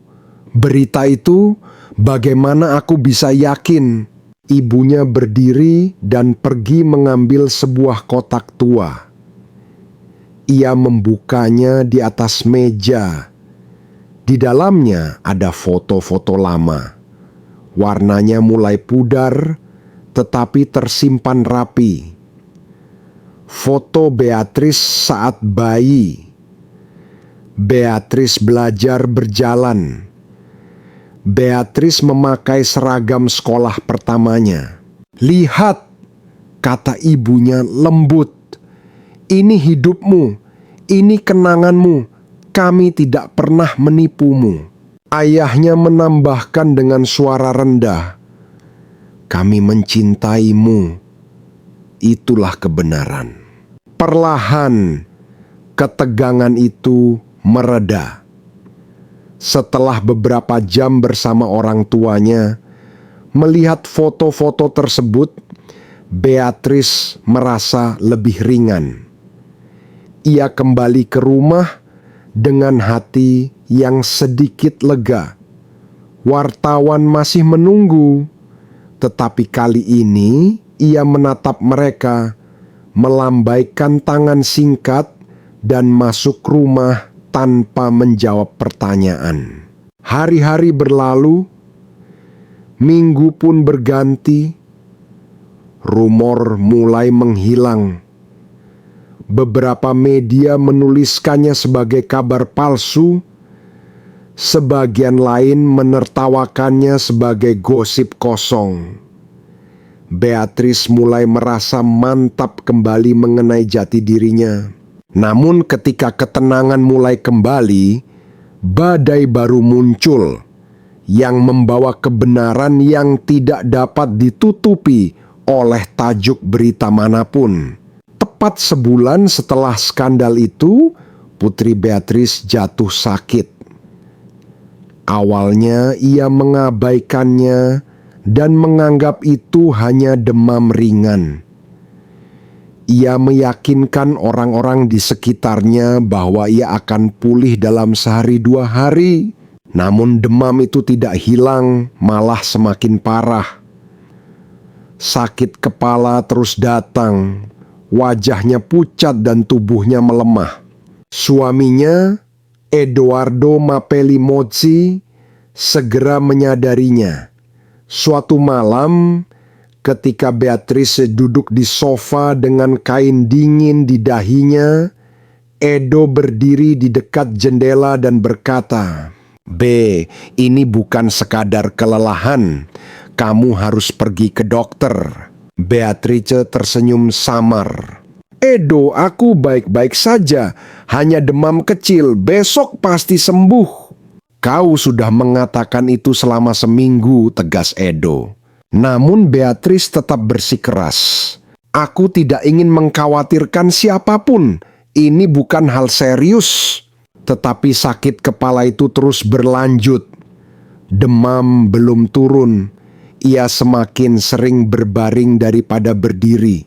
Berita itu, bagaimana aku bisa yakin?" Ibunya berdiri dan pergi mengambil sebuah kotak tua. Ia membukanya di atas meja. Di dalamnya ada foto-foto lama. Warnanya mulai pudar, tetapi tersimpan rapi. Foto Beatrice saat bayi. Beatrice belajar berjalan. Beatrice memakai seragam sekolah pertamanya. "Lihat," kata ibunya lembut. "Ini hidupmu, ini kenanganmu. Kami tidak pernah menipumu." Ayahnya menambahkan dengan suara rendah, "Kami mencintaimu. Itulah kebenaran." Perlahan, ketegangan itu mereda. Setelah beberapa jam bersama orang tuanya, melihat foto-foto tersebut, Beatrice merasa lebih ringan. Ia kembali ke rumah dengan hati yang sedikit lega. Wartawan masih menunggu, tetapi kali ini ia menatap mereka, melambaikan tangan singkat, dan masuk rumah tanpa menjawab pertanyaan. Hari-hari berlalu, minggu pun berganti, rumor mulai menghilang. Beberapa media menuliskannya sebagai kabar palsu, sebagian lain menertawakannya sebagai gosip kosong. Beatrice mulai merasa mantap kembali mengenai jati dirinya. Namun ketika ketenangan mulai kembali, badai baru muncul yang membawa kebenaran yang tidak dapat ditutupi oleh tajuk berita manapun. Tepat sebulan setelah skandal itu, Putri Beatrice jatuh sakit. Awalnya ia mengabaikannya dan menganggap itu hanya demam ringan. Ia meyakinkan orang-orang di sekitarnya bahwa ia akan pulih dalam sehari 2 hari. Namun demam itu tidak hilang, malah semakin parah. Sakit kepala terus datang, wajahnya pucat dan tubuhnya melemah. Suaminya, Edoardo Mapelli Mozzi, segera menyadarinya. Suatu malam, ketika Beatrice duduk di sofa dengan kain dingin di dahinya, Edo berdiri di dekat jendela dan berkata, "B, ini bukan sekadar kelelahan. Kamu harus pergi ke dokter." Beatrice tersenyum samar. "Edo, aku baik-baik saja. Hanya demam kecil, besok pasti sembuh." "Kau sudah mengatakan itu selama seminggu," tegas Edo. Namun Beatrice tetap bersikeras. "Aku tidak ingin mengkhawatirkan siapapun. Ini bukan hal serius." Tetapi sakit kepala itu terus berlanjut. Demam belum turun. Ia semakin sering berbaring daripada berdiri.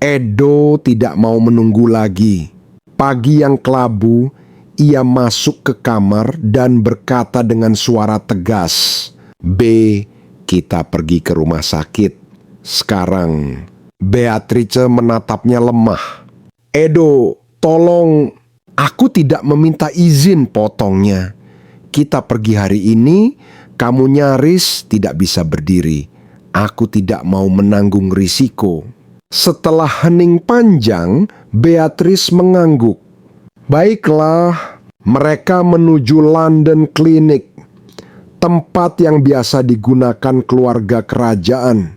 Edo tidak mau menunggu lagi. Pagi yang kelabu, ia masuk ke kamar dan berkata dengan suara tegas, "B, kita pergi ke rumah sakit sekarang." Beatrice menatapnya lemah. "Edo, tolong." "Aku tidak meminta izin," potongnya. "Kita pergi hari ini, kamu nyaris tidak bisa berdiri. Aku tidak mau menanggung risiko." Setelah hening panjang, Beatrice mengangguk. Baiklah, mereka menuju London Clinic, tempat yang biasa digunakan keluarga kerajaan.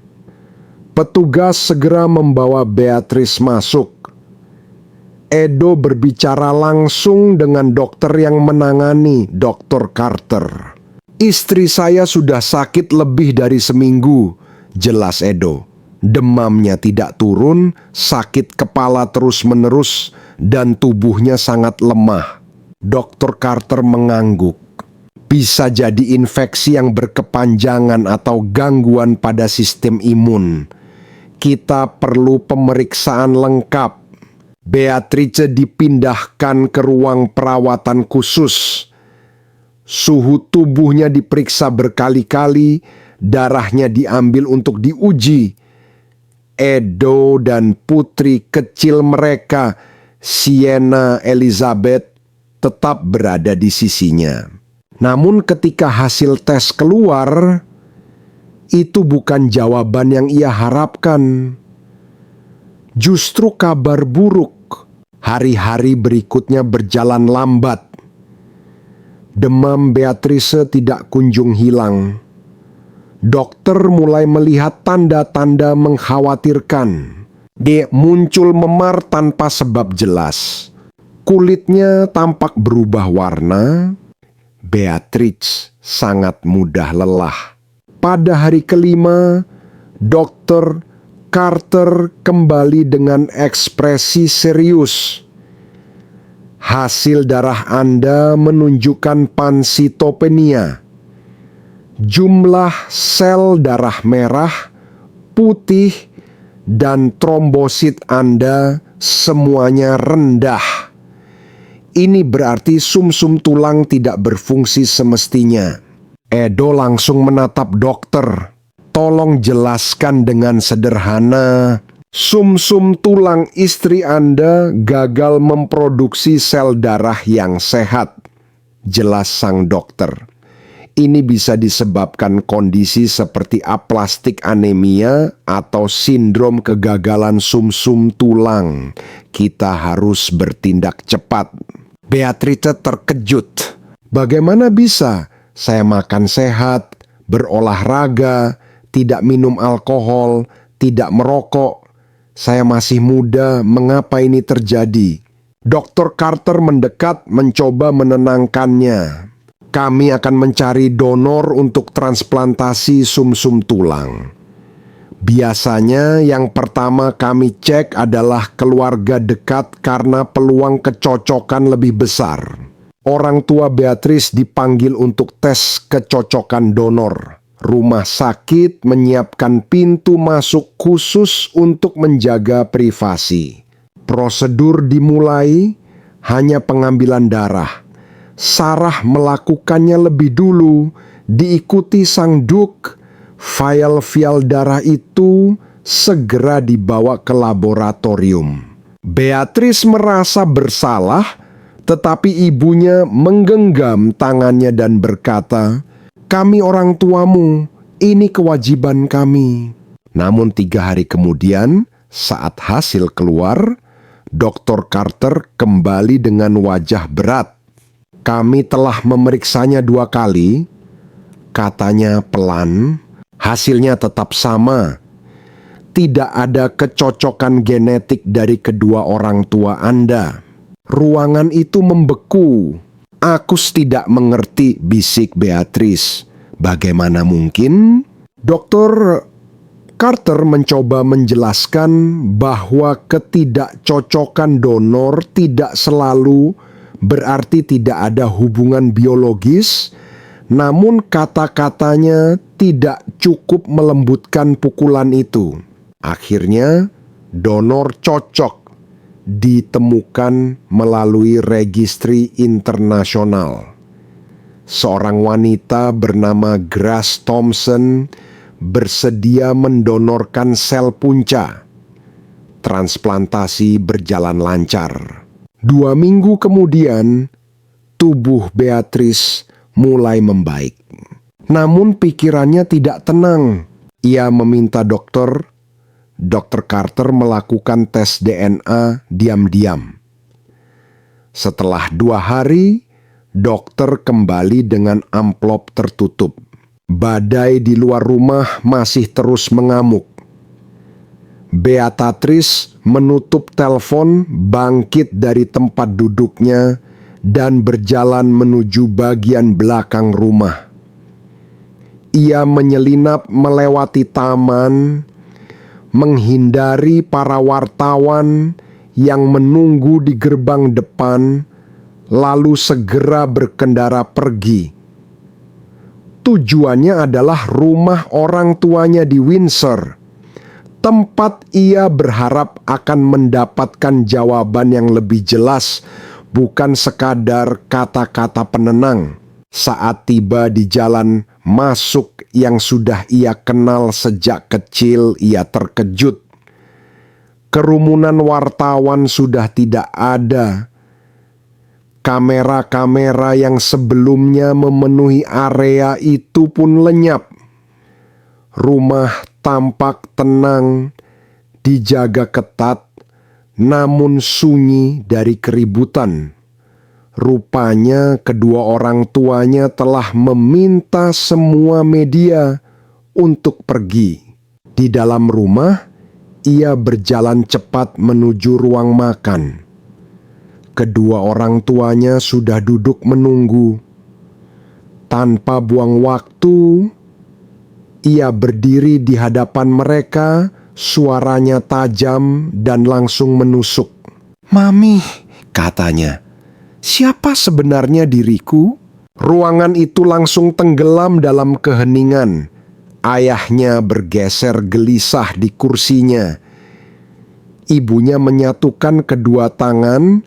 Petugas segera membawa Beatrice masuk. Edo berbicara langsung dengan dokter yang menangani, Dr. Carter. "Istri saya sudah sakit lebih dari seminggu," jelas Edo. "Demamnya tidak turun, sakit kepala terus-menerus, dan tubuhnya sangat lemah." Dr. Carter mengangguk. "Bisa jadi infeksi yang berkepanjangan atau gangguan pada sistem imun. Kita perlu pemeriksaan lengkap." Beatrice dipindahkan ke ruang perawatan khusus. Suhu tubuhnya diperiksa berkali-kali, darahnya diambil untuk diuji. Edo dan putri kecil mereka, Sienna Elizabeth, tetap berada di sisinya. Namun ketika hasil tes keluar, itu bukan jawaban yang ia harapkan. Justru kabar buruk. Hari-hari berikutnya berjalan lambat. Demam Beatrice tidak kunjung hilang. Dokter mulai melihat tanda-tanda mengkhawatirkan. Dia muncul memar tanpa sebab jelas. Kulitnya tampak berubah warna. Beatrice sangat mudah lelah. Pada hari kelima, Dr. Carter kembali dengan ekspresi serius. "Hasil darah Anda menunjukkan pansitopenia. Jumlah sel darah merah, putih, dan trombosit Anda semuanya rendah. Ini berarti sumsum tulang tidak berfungsi semestinya." Edo langsung menatap dokter. "Tolong jelaskan dengan sederhana." "Sumsum tulang istri Anda gagal memproduksi sel darah yang sehat," jelas sang dokter. "Ini bisa disebabkan kondisi seperti aplastik anemia atau sindrom kegagalan sumsum tulang. Kita harus bertindak cepat." Beatrice terkejut. "Bagaimana bisa? Saya makan sehat, berolahraga, tidak minum alkohol, tidak merokok. Saya masih muda, mengapa ini terjadi? Dr. Carter mendekat mencoba menenangkannya. Kami akan mencari donor untuk transplantasi sumsum tulang. Biasanya yang pertama kami cek adalah keluarga dekat karena peluang kecocokan lebih besar. Orang tua Beatrice dipanggil untuk tes kecocokan donor. Rumah sakit menyiapkan pintu masuk khusus untuk menjaga privasi. Prosedur dimulai, hanya pengambilan darah. Sarah melakukannya lebih dulu, diikuti sang Duke. Vial-vial darah itu segera dibawa ke laboratorium. Beatrice merasa bersalah, tetapi ibunya menggenggam tangannya dan berkata, "Kami orang tuamu, ini kewajiban kami." Namun 3 hari kemudian, saat hasil keluar, Dr. Carter kembali dengan wajah berat. "Kami telah memeriksanya 2 kali," katanya pelan. "Hasilnya tetap sama. Tidak ada kecocokan genetik dari kedua orang tua Anda. Ruangan itu membeku." "Aku tidak mengerti," bisik Beatrice. "Bagaimana mungkin?" Dr. Carter mencoba menjelaskan bahwa ketidakcocokan donor tidak selalu berarti tidak ada hubungan biologis, namun kata-katanya tidak cukup melembutkan pukulan itu. Akhirnya, donor cocok ditemukan melalui registri internasional. Seorang wanita bernama Grace Thompson bersedia mendonorkan sel punca. Transplantasi berjalan lancar. 2 minggu kemudian, tubuh Beatrice mulai membaik. Namun pikirannya tidak tenang. Ia meminta Dr. Carter melakukan tes DNA diam-diam. Setelah 2 hari, dokter kembali dengan amplop tertutup. Badai di luar rumah masih terus mengamuk. Beatrice menutup telepon, bangkit dari tempat duduknya, dan berjalan menuju bagian belakang rumah. Ia menyelinap melewati taman, menghindari para wartawan yang menunggu di gerbang depan, lalu segera berkendara pergi. Tujuannya adalah rumah orang tuanya di Windsor, tempat ia berharap akan mendapatkan jawaban yang lebih jelas, bukan sekadar kata-kata penenang. Saat tiba di jalan masuk yang sudah ia kenal sejak kecil, ia terkejut. Kerumunan wartawan sudah tidak ada. Kamera-kamera yang sebelumnya memenuhi area itu pun lenyap. Rumah tampak tenang, dijaga ketat, namun sunyi dari keributan. Rupanya kedua orang tuanya telah meminta semua media untuk pergi. Di dalam rumah, ia berjalan cepat menuju ruang makan. Kedua orang tuanya sudah duduk menunggu. Tanpa buang waktu, ia berdiri di hadapan mereka, suaranya tajam dan langsung menusuk. "Mami," katanya, "siapa sebenarnya diriku?" Ruangan itu langsung tenggelam dalam keheningan. Ayahnya bergeser gelisah di kursinya. Ibunya menyatukan kedua tangan,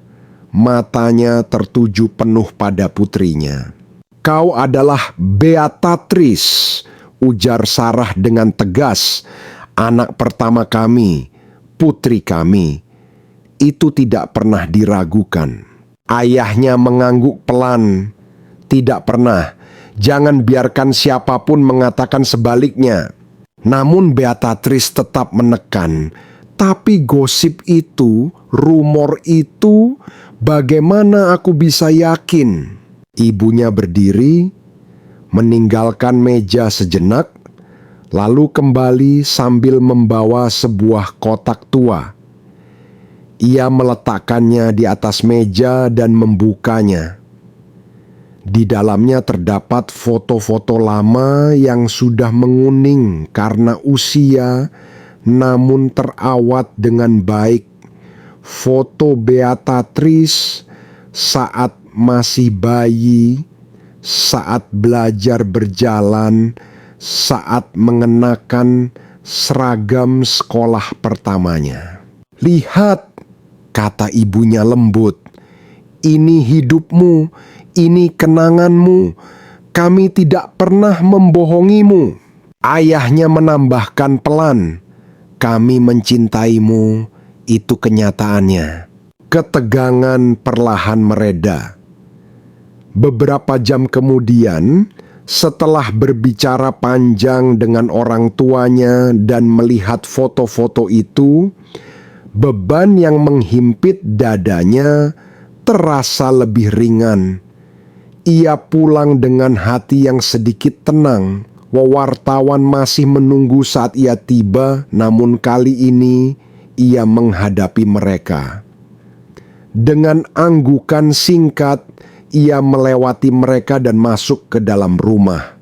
matanya tertuju penuh pada putrinya. "Kau adalah Beatrice," ujar Sarah dengan tegas. "Anak pertama kami, putri kami." Itu tidak pernah diragukan. Ayahnya mengangguk pelan. "Tidak pernah. Jangan biarkan siapapun mengatakan sebaliknya." Namun Beatrice tetap menekan. "Tapi gosip itu, rumor itu, bagaimana aku bisa yakin?" Ibunya berdiri, meninggalkan meja sejenak, lalu kembali sambil membawa sebuah kotak tua. Ia meletakkannya di atas meja dan membukanya. Di dalamnya terdapat foto-foto lama yang sudah menguning karena usia, namun terawat dengan baik. Foto Beatrice saat masih bayi, saat belajar berjalan, saat mengenakan seragam sekolah pertamanya. "Lihat," kata ibunya lembut, "ini hidupmu, ini kenanganmu. Kami tidak pernah membohongimu." Ayahnya menambahkan pelan, "Kami mencintaimu, itu kenyataannya." Ketegangan perlahan mereda. Beberapa jam kemudian, setelah berbicara panjang dengan orang tuanya dan melihat foto-foto itu, beban yang menghimpit dadanya terasa lebih ringan. Ia pulang dengan hati yang sedikit tenang. Wartawan masih menunggu saat ia tiba, namun kali ini ia menghadapi mereka. Dengan anggukan singkat, ia melewati mereka dan masuk ke dalam rumah.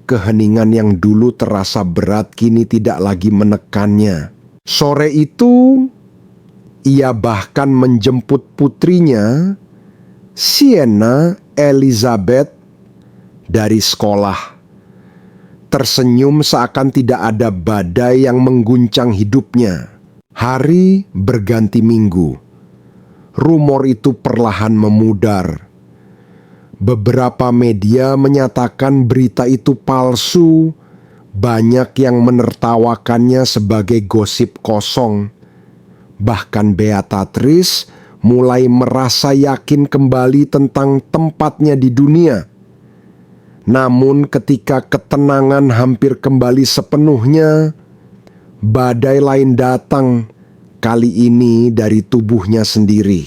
Keheningan yang dulu terasa berat kini tidak lagi menekannya. Sore itu, ia bahkan menjemput putrinya, Sienna Elizabeth, dari sekolah. Tersenyum seakan tidak ada badai yang mengguncang hidupnya. Hari berganti minggu. Rumor itu perlahan memudar. Beberapa media menyatakan berita itu palsu. Banyak yang menertawakannya sebagai gosip kosong. Bahkan Beatrice mulai merasa yakin kembali tentang tempatnya di dunia. Namun ketika ketenangan hampir kembali sepenuhnya, badai lain datang, kali ini dari tubuhnya sendiri.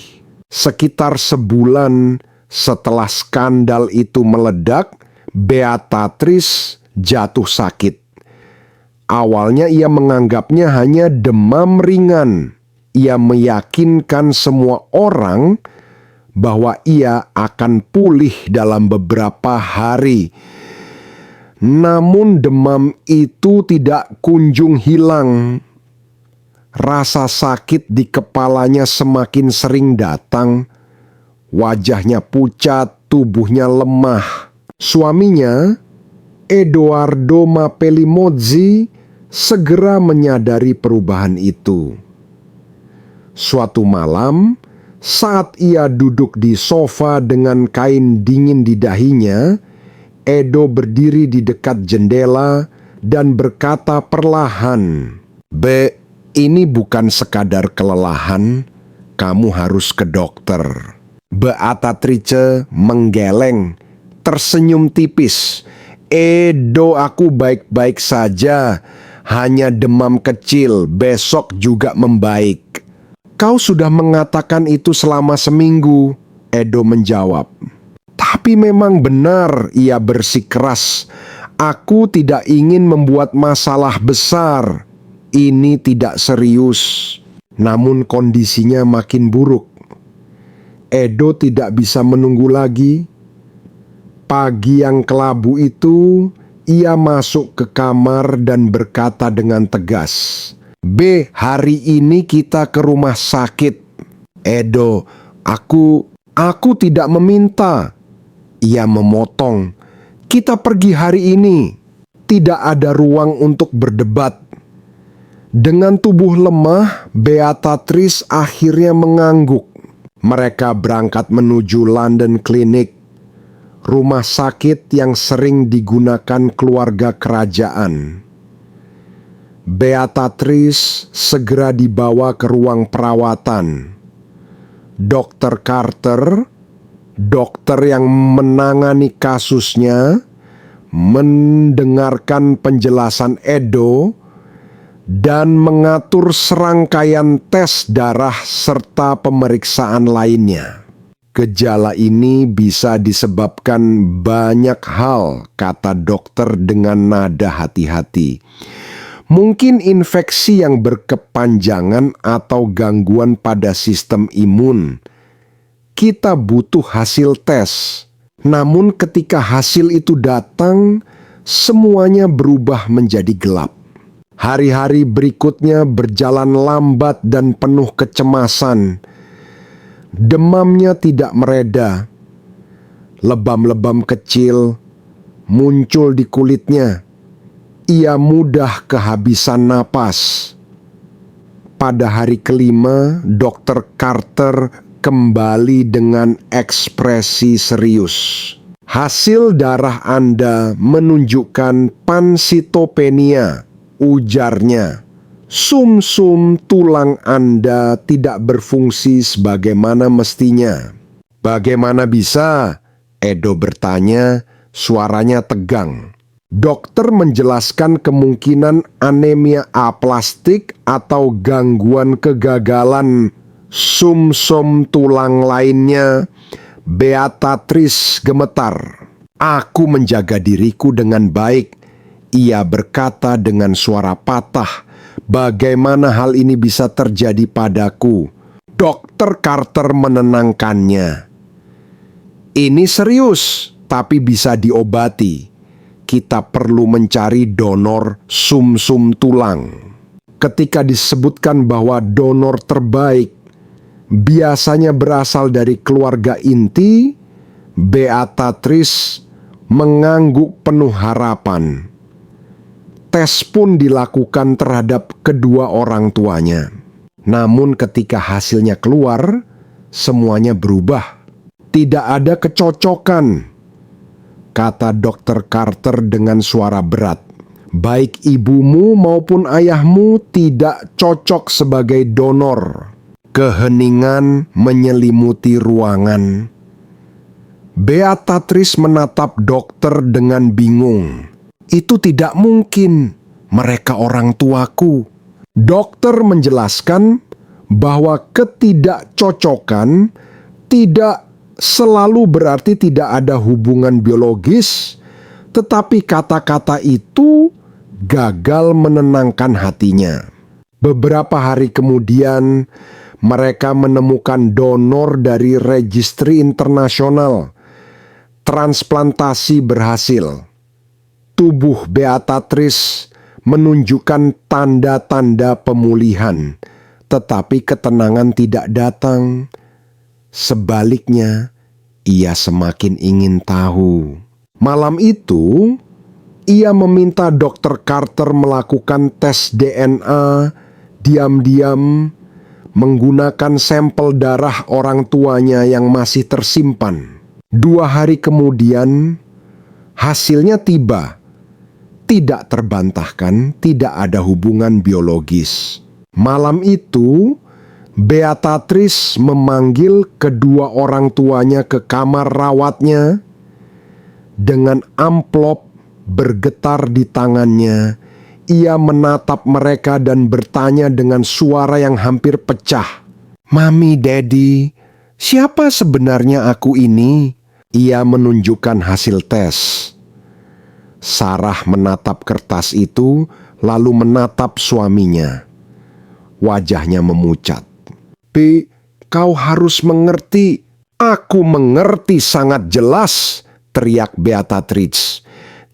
Sekitar sebulan setelah skandal itu meledak, Beatrice jatuh sakit. Awalnya ia menganggapnya hanya demam ringan. Ia meyakinkan semua orang bahwa ia akan pulih dalam beberapa hari. Namun demam itu tidak kunjung hilang. Rasa sakit di kepalanya semakin sering datang. Wajahnya pucat, tubuhnya lemah. Suaminya, Edoardo Mapellimozzi, segera menyadari perubahan itu. Suatu malam, saat ia duduk di sofa dengan kain dingin di dahinya, Edo berdiri di dekat jendela dan berkata perlahan, "Be, ini bukan sekadar kelelahan, kamu harus ke dokter." Beatrice menggeleng, tersenyum tipis. "Edo, aku baik-baik saja, hanya demam kecil, besok juga membaik." "Kau sudah mengatakan itu selama seminggu," Edo menjawab. "Tapi memang benar," ia bersikeras. "Aku tidak ingin membuat masalah besar. Ini tidak serius." Namun kondisinya makin buruk. Edo tidak bisa menunggu lagi. Pagi yang kelabu itu, ia masuk ke kamar dan berkata dengan tegas, "B, hari ini kita ke rumah sakit." "Edo, aku tidak meminta." Ia memotong. "Kita pergi hari ini. Tidak ada ruang untuk berdebat." Dengan tubuh lemah, Beatrice akhirnya mengangguk. Mereka berangkat menuju London Clinic, rumah sakit yang sering digunakan keluarga kerajaan. Beatrice segera dibawa ke ruang perawatan. Dr. Carter, dokter yang menangani kasusnya, mendengarkan penjelasan Edo dan mengatur serangkaian tes darah serta pemeriksaan lainnya. Gejala ini bisa disebabkan banyak hal, kata dokter dengan nada hati-hati. Mungkin infeksi yang berkepanjangan atau gangguan pada sistem imun. Kita butuh hasil tes. Namun ketika hasil itu datang, semuanya berubah menjadi gelap. Hari-hari berikutnya berjalan lambat dan penuh kecemasan. Demamnya tidak mereda. Lebam-lebam kecil muncul di kulitnya. Ia mudah kehabisan napas. Pada hari kelima, Dr. Carter kembali dengan ekspresi serius. Hasil darah Anda menunjukkan pansitopenia, ujarnya. Sum-sum tulang Anda tidak berfungsi sebagaimana mestinya. Bagaimana bisa? Edo bertanya, suaranya tegang. Dokter menjelaskan kemungkinan anemia aplastik atau gangguan kegagalan sum-sum tulang lainnya. Beatrice gemetar. Aku menjaga diriku dengan baik, ia berkata dengan suara patah. Bagaimana hal ini bisa terjadi padaku? Dr. Carter menenangkannya. Ini serius, tapi bisa diobati. Kita perlu mencari donor sum-sum tulang. Ketika disebutkan bahwa donor terbaik biasanya berasal dari keluarga inti, Beatrice mengangguk penuh harapan. Tes pun dilakukan terhadap kedua orang tuanya. Namun ketika hasilnya keluar, semuanya berubah. Tidak ada kecocokan, kata Dr. Carter dengan suara berat. Baik ibumu maupun ayahmu tidak cocok sebagai donor. Keheningan menyelimuti ruangan. Beatrice menatap dokter dengan bingung. Itu tidak mungkin, mereka orang tuaku. Dokter menjelaskan bahwa ketidakcocokan tidak selalu berarti tidak ada hubungan biologis, tetapi kata-kata itu gagal menenangkan hatinya. Beberapa hari kemudian, mereka menemukan donor dari registri internasional. Transplantasi berhasil. Tubuh Beatrice menunjukkan tanda-tanda pemulihan, tetapi ketenangan tidak datang. Sebaliknya, ia semakin ingin tahu. Malam itu, ia meminta Dr. Carter melakukan tes DNA diam-diam menggunakan sampel darah orang tuanya yang masih tersimpan. 2 hari kemudian, hasilnya tiba. Tidak terbantahkan, tidak ada hubungan biologis. Malam itu, Beatrice memanggil kedua orang tuanya ke kamar rawatnya. Dengan amplop bergetar di tangannya, ia menatap mereka dan bertanya dengan suara yang hampir pecah. Mami, Daddy, siapa sebenarnya aku ini? Ia menunjukkan hasil tes. Sarah menatap kertas itu, lalu menatap suaminya. Wajahnya memucat. Pi, kau harus mengerti. Aku mengerti sangat jelas, teriak Beatrice.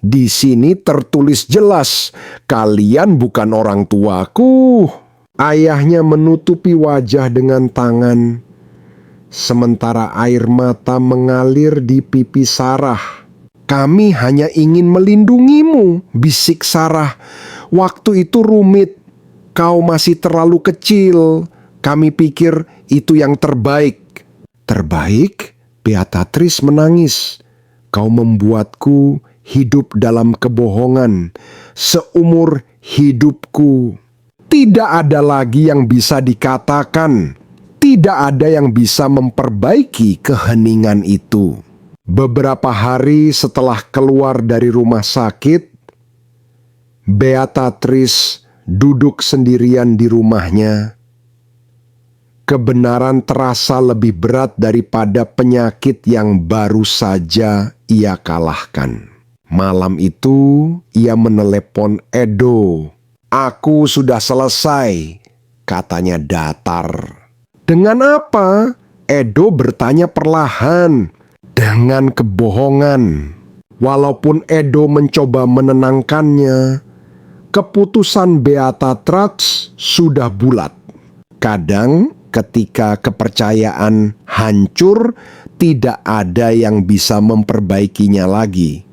Di sini tertulis jelas, kalian bukan orang tuaku. Ayahnya menutupi wajah dengan tangan, sementara air mata mengalir di pipi Sarah. Kami hanya ingin melindungimu, bisik Sarah. Waktu itu rumit, kau masih terlalu kecil. Kami pikir itu yang terbaik. Terbaik? Beatrice menangis. Kau membuatku hidup dalam kebohongan seumur hidupku. Tidak ada lagi yang bisa dikatakan. Tidak ada yang bisa memperbaiki keheningan itu. Beberapa hari setelah keluar dari rumah sakit, Beatrice duduk sendirian di rumahnya. Kebenaran terasa lebih berat daripada penyakit yang baru saja ia kalahkan. Malam itu ia menelepon Edo. "Aku sudah selesai," katanya datar. "Dengan apa?" Edo bertanya perlahan. "Dengan kebohongan." Walaupun Edo mencoba menenangkannya, keputusan Beata Trux sudah bulat. Kadang ketika kepercayaan hancur, tidak ada yang bisa memperbaikinya lagi.